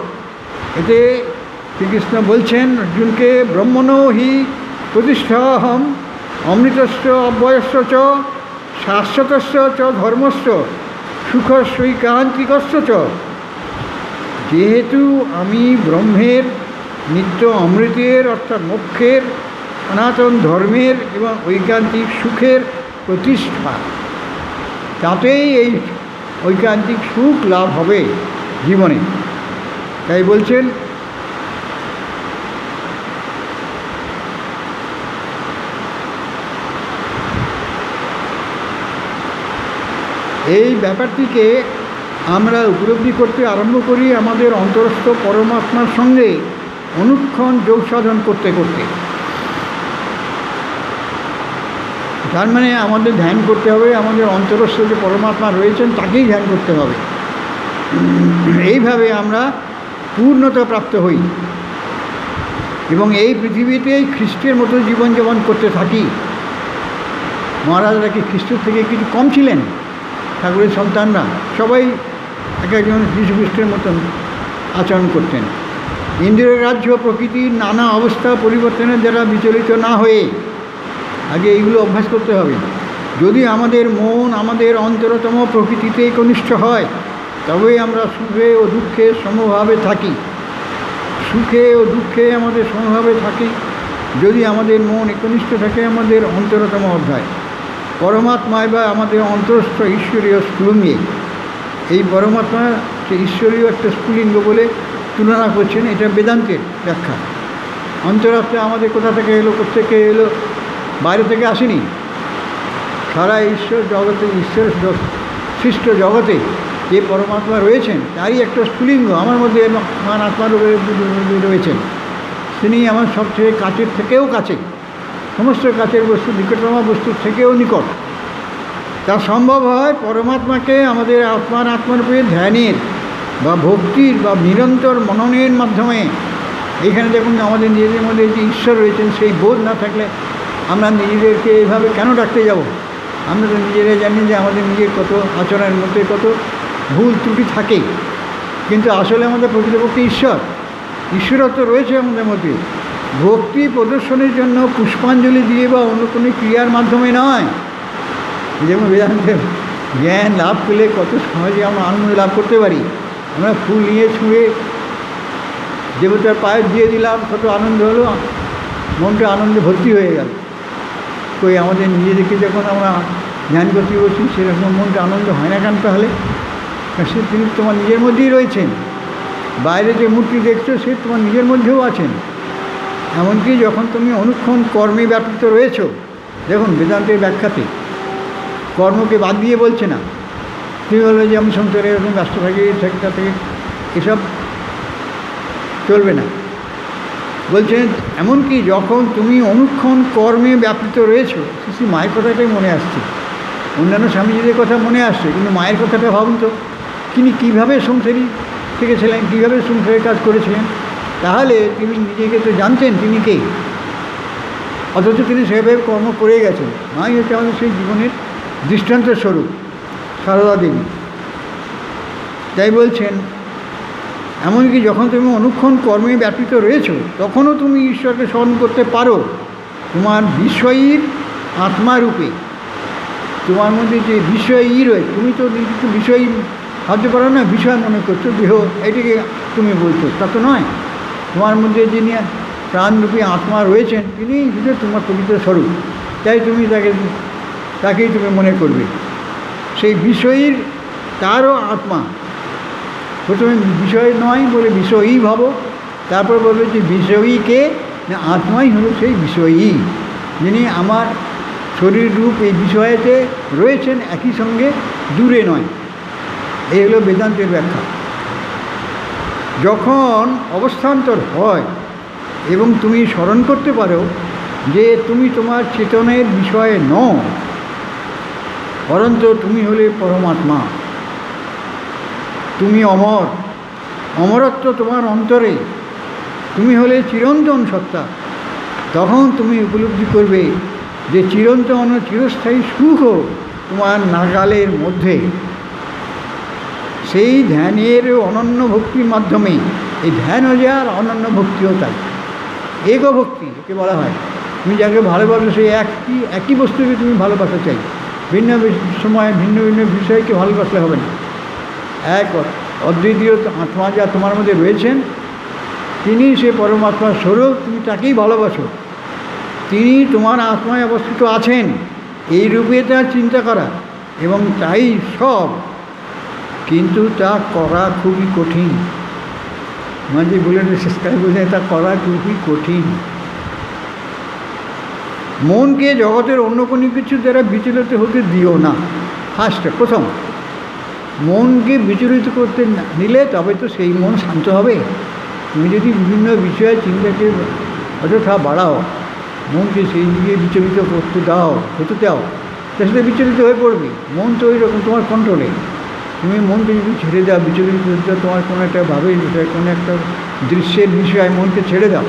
এতে শ্রীকৃষ্ণ বলছেন অর্জুনকে, ব্রহ্মণো হি প্রতিষ্ঠাহম অমৃতস্য অব্যয়স্য চ শাশ্বতস্য চ ধর্মস্য সুখস্যৈকান্তিকস্য চ। যেহেতু আমি ব্রহ্মের, নিত্য অমৃতের অর্থাৎ মোক্ষের, সনাতন ধর্মের এবং ঐকান্তিক সুখের প্রতিষ্ঠা, তাতেই এই ঐকান্তিক সুখ লাভ হবে জীবনে। তাই বলছেন এই ব্যাপারটিকে আমরা উপলব্ধি করতে আরম্ভ করি আমাদের অন্তরস্থ পরমাত্মার সঙ্গে অনুক্ষণ যোগ সাধন করতে করতে। তার মানে আমাদের ধ্যান করতে হবে, আমাদের অন্তরস্থ যে পরমাত্মা রয়েছেন তাকেই ধ্যান করতে হবে। এইভাবে আমরা পূর্ণতা প্রাপ্ত হই এবং এই পৃথিবীতেই খ্রিস্টের মতো জীবনযাপন করতে থাকি। মহারাজরা কি খ্রিস্টের থেকে কিছু কম ছিলেন? ঠাকুরের সন্তানরা সবাই এক একজন যীশু খ্রিস্টের মতন আচরণ করতেন। ইন্দ্রিয় রাজ্য প্রকৃতির নানা অবস্থা পরিবর্তনের দ্বারা বিচলিত না হয়ে আগে এইগুলো অভ্যাস করতে হবে। যদি আমাদের মন আমাদের অন্তরতম প্রকৃতিতে কনিষ্ঠ হয় তবে আমরা সুখে ও দুঃখে সমভাবে থাকি। সুখে ও দুঃখে আমাদের সমভাবে থাকি যদি আমাদের মন একনিষ্ঠ থাকে আমাদের অন্তরতম অধ্যায় পরমাত্মায় বা আমাদের অন্তরস্থ ঈশ্বরীয় স্ফুলিঙ্গে। এই পরমাত্মা যে ঈশ্বরীয় একটা স্ফুলিঙ্গ বলে তুলনা করছেন, এটা বেদান্তের ব্যাখ্যা। অন্তরাত্মা আমাদের কোথা থেকে এলো, কোথেকে এলো? বাইরে থেকে আসেনি। সারা ঈশ্বর জগতে, ঈশ্বর সৃষ্ট জগতে যে পরমাত্মা রয়েছেন তারই একটা স্ফুলিঙ্গ আমার মধ্যে মান আত্মার রয়েছেন। তিনি আমার সবচেয়ে কাছের থেকেও কাছে, সমস্ত কাছের বস্তু, নিকটতম বস্তুর থেকেও নিকট। তা সম্ভব হয় পরমাত্মাকে আমাদের আত্মার উপরে ধ্যানের বা ভক্তির বা নিরন্তর মননের মাধ্যমে। এখানে দেখুন আমাদের নিজেদের মধ্যে যে ঈশ্বর রয়েছেন সেই বোধ না থাকলে আমরা নিজেদেরকে এইভাবে কেন ডাকতে যাব? আমরা তো নিজেরাই জানি যে আমাদের নিজের কত আচরণের মধ্যে কত ভুল ত্রুটি থাকে, কিন্তু আসলে আমাদের প্রকৃতপক্ষে ঈশ্বরত্ব রয়েছে আমাদের মধ্যে। ভক্তি প্রদর্শনের জন্য পুষ্পাঞ্জলি দিয়ে বা অন্য কোনো ক্রিয়ার মাধ্যমে নয়। যেমন বেদান্তের জ্ঞান লাভ পেলে কত সহজে আমরা আনন্দ লাভ করতে পারি। আমরা ফুল নিয়ে ছুঁড়ে দেবতার পায়ে দিয়ে দিলাম, কত আনন্দ হলো, মনটা আনন্দে ভর্তি হয়ে গেল। কই আমাদের নিজেদেরকে যখন আমরা ধ্যান করতে বসি সেরকম মনটা আনন্দ হয় না কেন? তাহলে সে তিনি তোমার নিজের মধ্যেই রয়েছেন। বাইরে যে মূর্তি দেখছো সে তোমার নিজের মধ্যেও আছেন। এমনকি যখন তুমি অনুক্ষণ কর্মে ব্যাপৃত রয়েছ, দেখুন বেদান্তের ব্যাখ্যাতে কর্মকে বাদ দিয়ে বলছে না। তুমি বলবে যে আমি সংসারে এরকম ব্যস্ত থাকি থেকে এসব চলবে না। বলছেন এমনকি যখন তুমি অনুক্ষণ কর্মে ব্যাপৃত রয়েছো, শ্রী মায়ের কথাটাই মনে আসছে। অন্যান্য স্বামীজিদের কথা মনে আসছে, কিন্তু মায়ের কথাটা ভাবুন তো, তিনি কীভাবে সংসারী থেকেছিলেন, কীভাবে সংসারের কাজ করেছিলেন। তাহলে তিনি নিজেকে তো জানতেন তিনি কে, অথচ তিনি সেভাবে কর্ম করে গেছেন। মাই হচ্ছে আমাদের সেই জীবনের দৃষ্টান্ত স্বরূপ সারদা দেবী। তাই বলছেন এমনকি যখন তুমি অনুক্ষণ কর্মে ব্যাপৃত রয়েছ তখনও তুমি ঈশ্বরকে স্মরণ করতে পারো তোমার বিষয়ীর আত্মারূপে। তোমার মধ্যে যে বিষয়ই রয়েছে, তুমি তো নিজেকে বিষয়ী ভাবতে পারো না, বিষয় মনে করছো, দেহ এটাকে তুমি বলছো, তা তো নয়। তোমার মধ্যে যিনি প্রাণরূপী আত্মা রয়েছেন তিনি শুধু তোমার প্রকৃত স্বরূপ। তাই তুমি তাকেই তুমি মনে করবে। সেই বিষয়ীর তারও আত্মা। প্রথমে বিষয় নয় বলে বিষয়ই ভাবো, তারপর বলবে যে বিষয়ীকে না, আত্মাই হলো সেই বিষয়ী যিনি আমার শরীর রূপ এই বিষয়েতে রয়েছেন, একই সঙ্গে দূরে নয়। এই হলো বেদান্তের ব্যাখ্যা। যখন অবস্থান্তর হয় এবং তুমি স্মরণ করতে পারো যে তুমি তোমার চেতনের বিষয়ে নও, পরন্তু তুমি হলে পরমাত্মা, তুমি অমর, অমরত্ব তোমার অন্তরে, তুমি হলে চিরন্তন সত্তা, তখন তুমি উপলব্ধি করবে যে চিরন্তন ও চিরস্থায়ী সুখও তোমার নাগালের মধ্যে। সেই ধ্যানের অনন্য ভক্তির মাধ্যমে, এই ধ্যান যার অনন্য ভক্তিও তাই, এগো ভক্তি একে বলা হয়। তুমি যাকে ভালোবাসো সেই একই বস্তুকে তুমি ভালোবাসা চাই, ভিন্ন সময় ভিন্ন ভিন্ন বিষয়কে ভালোবাসলে হবে না। এক অদ্বিতীয় আত্মা যা তোমার মধ্যে রয়েছেন, তিনি সে পরমাত্মার স্বরূপ, তুমি তাকেই ভালোবাসো। তিনি তোমার আত্মায় অবস্থিত আছেন, এই রূপে তার চিন্তা করা এবং তাই সব, কিন্তু তা করা খুবই কঠিন। মাঝে বলে শেষকালে বোঝে তা করা খুবই কঠিন। মনকে জগতের অন্য কোনো কিছু দ্বারা বিচলিত হতে দিও না। প্রথম মনকে বিচলিত করতে নিলে তবে তো সেই মন শান্ত হবে। তুমি যদি বিভিন্ন বিষয়ে চিন্তাকে অযথা বাড়াও, মনকে সেই দিকে বিচলিত করতে হতে দাও, তার সাথে বিচলিত হয়ে পড়বে। মন তো ওই রকম তোমার কন্ট্রোলে। তুমি মনকে যদি ছেড়ে দাও, বিচলিত তোমার কোনো একটা ভাবের বিষয়, কোনো একটা দৃশ্যের বিষয় মনকে ছেড়ে দাও,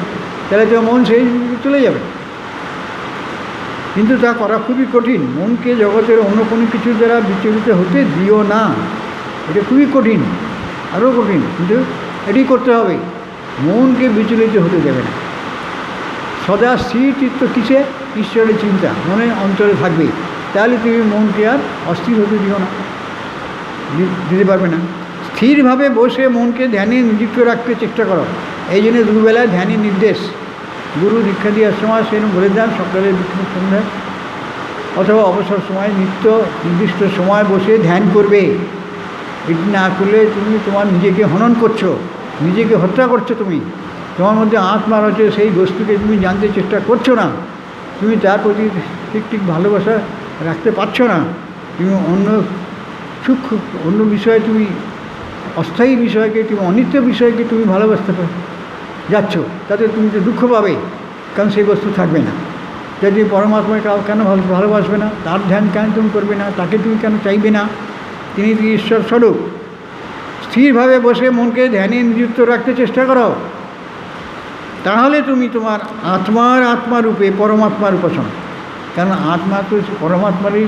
তাহলে তোমার মন সেই দিকে চলে যাবে। কিন্তু তা করা খুবই কঠিন। মনকে জগতের অন্য কোনো কিছু দ্বারা বিচলিত হতে দিও না, এটা খুবই কঠিন, আরও কঠিন, কিন্তু এটি করতে হবে। মনকে বিচলিত হতে দেবে না। সদা স্থির চিত্ত কিসে? ঈশ্বরের চিন্তা মনের অন্তরে থাকবে। তাহলে তুমি মনকে আর অস্থির হতে দিও না, দিতে পারবে না। স্থিরভাবে বসে মনকে ধ্যানে নিযুক্ত রাখতে চেষ্টা করো। এই জন্য দুবেলায় ধ্যানের নির্দেশ গুরু দীক্ষা দেওয়ার সময় সেরকম বলে দেন, সকালে সন্ধ্যায় অথবা অবসর সময় নিত্য নির্দিষ্ট সময় বসে ধ্যান করবে। এটি না করলে তুমি তোমার নিজেকে হনন করছো, নিজেকে হত্যা করছো। তুমি তোমার মধ্যে আত্মা রয়েছে, সেই বস্তুকে তুমি জানতে চেষ্টা করছো না, তুমি তার প্রতি ঠিক ভালোবাসা রাখতে পারছো না। তুমি অন্য বিষয়ে, তুমি অস্থায়ী বিষয়কে, তুমি অনিত্য বিষয়কে তুমি ভালোবাসতে যাচ্ছ, তাতে তুমি তো দুঃখ পাবে, কারণ সেই বস্তু থাকবে না। যদি পরমাত্মাকে কেন ভালোবাসবে না? তার ধ্যান কেন তুমি করবে না? তাকে তুমি কেন চাইবে না? তিনি ঈশ্বর স্বরূপ। স্থিরভাবে বসে মনকে ধ্যানে নিযুক্ত রাখতে চেষ্টা করো, তাহলে তুমি তোমার আত্মারূপে পরমাত্মার উপাসনা। কারণ আত্মা তো পরমাত্মারই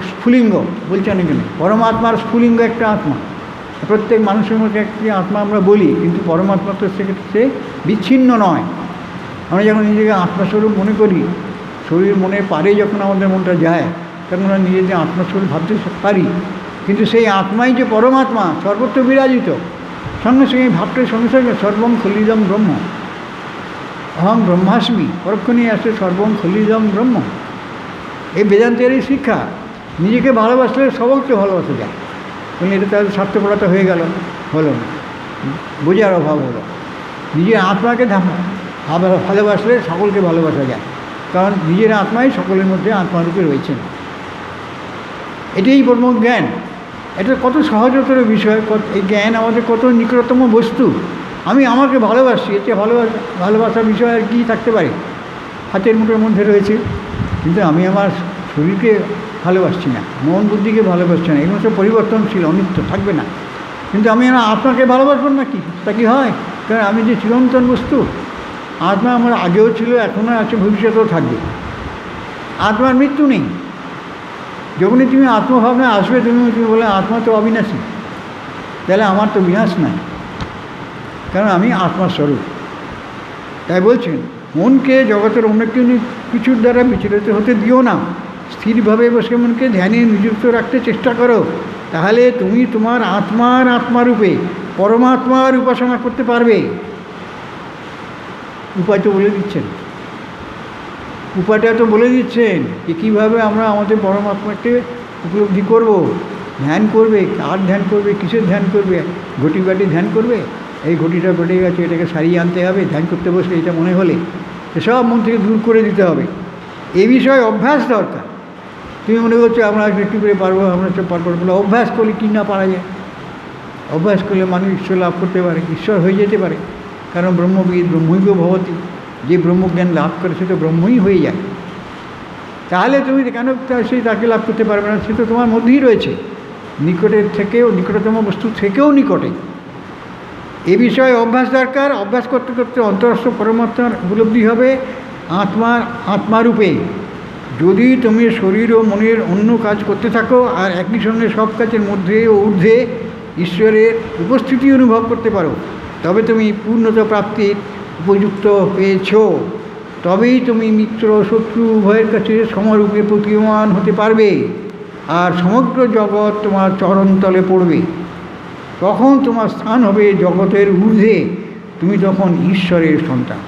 স্ফুলিঙ্গ, বলছেন এখানে পরমাত্মার স্ফুলিঙ্গ একটা আত্মা। প্রত্যেক মানুষের মধ্যে একটি আত্মা আমরা বলি, কিন্তু পরমাত্মা তো সে বিচ্ছিন্ন নয়। আমরা যখন নিজেকে আত্মাস্বরূপ মনে করি, শরীর মনের পারে যখন আমাদের মনটা যায়, তখন আমরা নিজেকে আত্মাস্বরূপ ভাবতে পারি। কিন্তু সেই আত্মাই যে পরমাত্মা, সর্বত্র বিরাজিত, সঙ্গে সঙ্গে ভাবতে সঙ্গে সঙ্গে সর্বং খলিদম ব্রহ্ম, অহং ব্রহ্মাস্মি, পরক্ষণেই আসে সর্বং খলিদম ব্রহ্ম। এই বেদান্তেরই শিক্ষা। নিজেকে ভালোবাসলে সকলকে ভালোবাসা যায়। বলে এটা তাহলে স্বার্থপরতা হয়ে গেল, হলো না, বোঝার অভাব হলো। নিজের আত্মাকে ভালোবাসলে সকলকে ভালোবাসা যায়, কারণ নিজের আত্মাই সকলের মধ্যে আত্মারূপে রয়েছেন। এটাই ব্রহ্মজ্ঞান। এটা কত সহজতর বিষয়। এই জ্ঞান আমাদের কত নিকটতম বস্তু। আমি আমাকে ভালোবাসি, এতে ভালোবাসার বিষয় আর কী থাকতে পারে? হাতের মুঠোর মধ্যে রয়েছে, কিন্তু আমি আমার শরীরকে ভালোবাসছি না, মন বুদ্ধিকে ভালোবাসছি না। এগুলো সব পরিবর্তনশীল, অনিত্য, থাকবে না। কিন্তু আমি আমার আত্মাকে ভালোবাসবো না, কি তা কি হয়? কারণ আমি যে চিরন্তন বস্তু, আত্মা আমার আগেও ছিল, এখনও আছে, ভবিষ্যতেও থাকবে। আত্মার মৃত্যু নেই। যখনই তুমি আত্মভাবনা আসবে, তুমি বলে আত্মা তো অবিনাশী, তাহলে আমার তো বিনাশ নাই, কারণ আমি আত্মার স্বরূপ। তাই বলছেন মনকে জগতের অন্য কিছুর দ্বারা বিচলিত হতে দিও না। স্থিরভাবে বসে মনকে ধ্যানে নিযুক্ত রাখতে চেষ্টা করো, তাহলে তুমি তোমার আত্মারূপে পরমাত্মার উপাসনা করতে পারবে। উপায় তো বলে দিচ্ছেন, উপায়টা তো বলে দিচ্ছেন যে কীভাবে আমরা আমাদের পরমাত্মাকে উপলব্ধি করব। ধ্যান করবে, কার ধ্যান করবে, কিসের ধ্যান করবে? ঘটি বাটি ধ্যান করবে, এই ঘটিটা ঘটে গেছে, এটাকে সারিয়ে আনতে হবে। ধ্যান করতে বসলে এটা মনে হলে সব মন থেকে দূর করে দিতে হবে। এ বিষয়ে অভ্যাস দরকার। তুমি মনে করছো আমরা একটু করে পারবো, আমরা সব পারবো বলে অভ্যাস করলে কি না পারা যায়? অভ্যাস করলে মানুষ ঈশ্বর লাভ করতে পারে, ঈশ্বর হয়ে যেতে পারে। কারণ ব্রহ্মবিদ ব্রহ্মৈব ভবতি, যে ব্রহ্মজ্ঞান লাভ করে সে তো ব্রহ্মই হয়ে যায়। তাহলে তুমি কেন সেই তাকে লাভ করতে পারবে না? সে তো তোমার মধ্যেই রয়েছে, নিকটের থেকেও, নিকটতম বস্তু থেকেও নিকটে। এ বিষয়ে অভ্যাস দরকার। অভ্যাস করতে করতে অন্তরস্থ পরমাত্মার উপলব্ধি হবে আত্মারূপে। যদি তুমি শরীর ও মনের অন্য কাজ করতে থাকো আর একই সঙ্গে সব কাজের মধ্যে ও ঊর্ধ্বে ঈশ্বরের উপস্থিতি অনুভব করতে পারো, তবে তুমি পূর্ণতা প্রাপ্তির উপযুক্ত হয়েছ। তবেই তুমি মিত্র শত্রু উভয়ের কাছে সমরূপে প্রতীয়মান হতে পারবে, আর সমগ্র জগৎ তোমার চরণতলে পড়বে। তখন তোমার স্থান হবে জগতের ঊর্ধ্বে, তুমি তখন ঈশ্বরের সন্তান।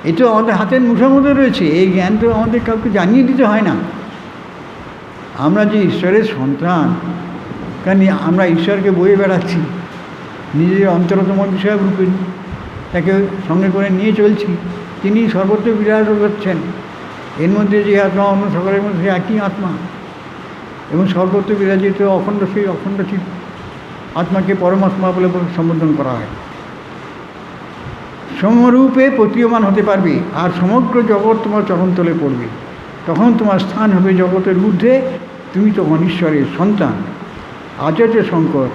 এই তো আমাদের হাতের মুঠোর মধ্যে রয়েছে, এই জ্ঞান তো আমাদের কাউকে জানিয়ে দিতে হয় না। আমরা যে ঈশ্বরের সন্তান, কারণ আমরা ঈশ্বরকে বয়ে বেড়াচ্ছি নিজের অন্তরতম বিষয় রূপে, তাকে সঙ্গে করে নিয়ে চলছি। তিনি সর্বত্র বিরাজ করছেন। এর মধ্যে যে আত্মা অন্য সকলের মধ্যে একই আত্মা, এবং সর্বত্র বিরাজিত অখণ্ড সেই অখণ্ড চিৎ আত্মাকে পরমাত্মা বলে সম্বোধন করা হয়। সমরূপে প্রতীয়মান হতে পারবে, আর সমগ্র জগৎ তোমার চরণতলে পড়বে। তখন তোমার স্থান হবে জগতের ঊর্ধ্বে, তুমি তখন ঈশ্বরের সন্তান। আচার্য শঙ্কর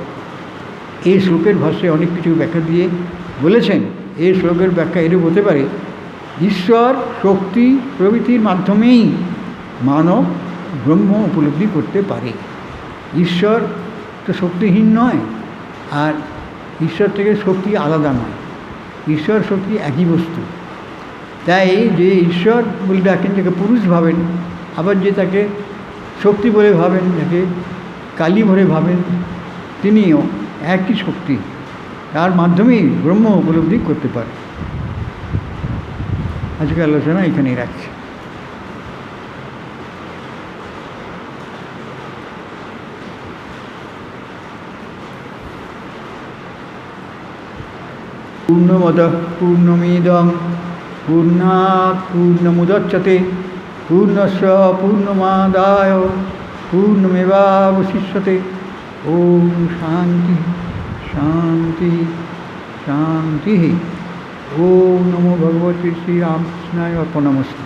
এই শ্লোকের ভাষ্যে অনেক কিছু ব্যাখ্যা দিয়ে বলেছেন। এই শ্লোকের ব্যাখ্যা এরূপ হতে পারে: ঈশ্বর শক্তি প্রভৃতির মাধ্যমেই মানব ব্রহ্ম উপলব্ধি করতে পারে। ঈশ্বর তো শক্তিহীন নয়, আর ঈশ্বর থেকে শক্তি আলাদা নয়। ঈশ্বর শক্তি একই বস্তু। তাই যে ঈশ্বর বলে ডাকেন, যাকে পুরুষ ভাবেন, আবার যে তাকে শক্তি বলে ভাবেন, যাকে কালী বলে ভাবেন, তিনিও একই শক্তি, তার মাধ্যমেই ব্রহ্ম উপলব্ধি করতে পারে। আজকে আলোচনা এখানেই রাখছি। পূর্ণমদঃ পূর্ণমিদং পূর্ণাৎ পূর্ণমুদচ্যতে পূর্ণস্য পূর্ণমাদায় পূর্ণমেবাবশিষ্যতে। ওম শান্তি শান্তি শান্তি। ওম নমো ভগবতে শ্রীরামকৃষ্ণায় অর্পণমস্তু।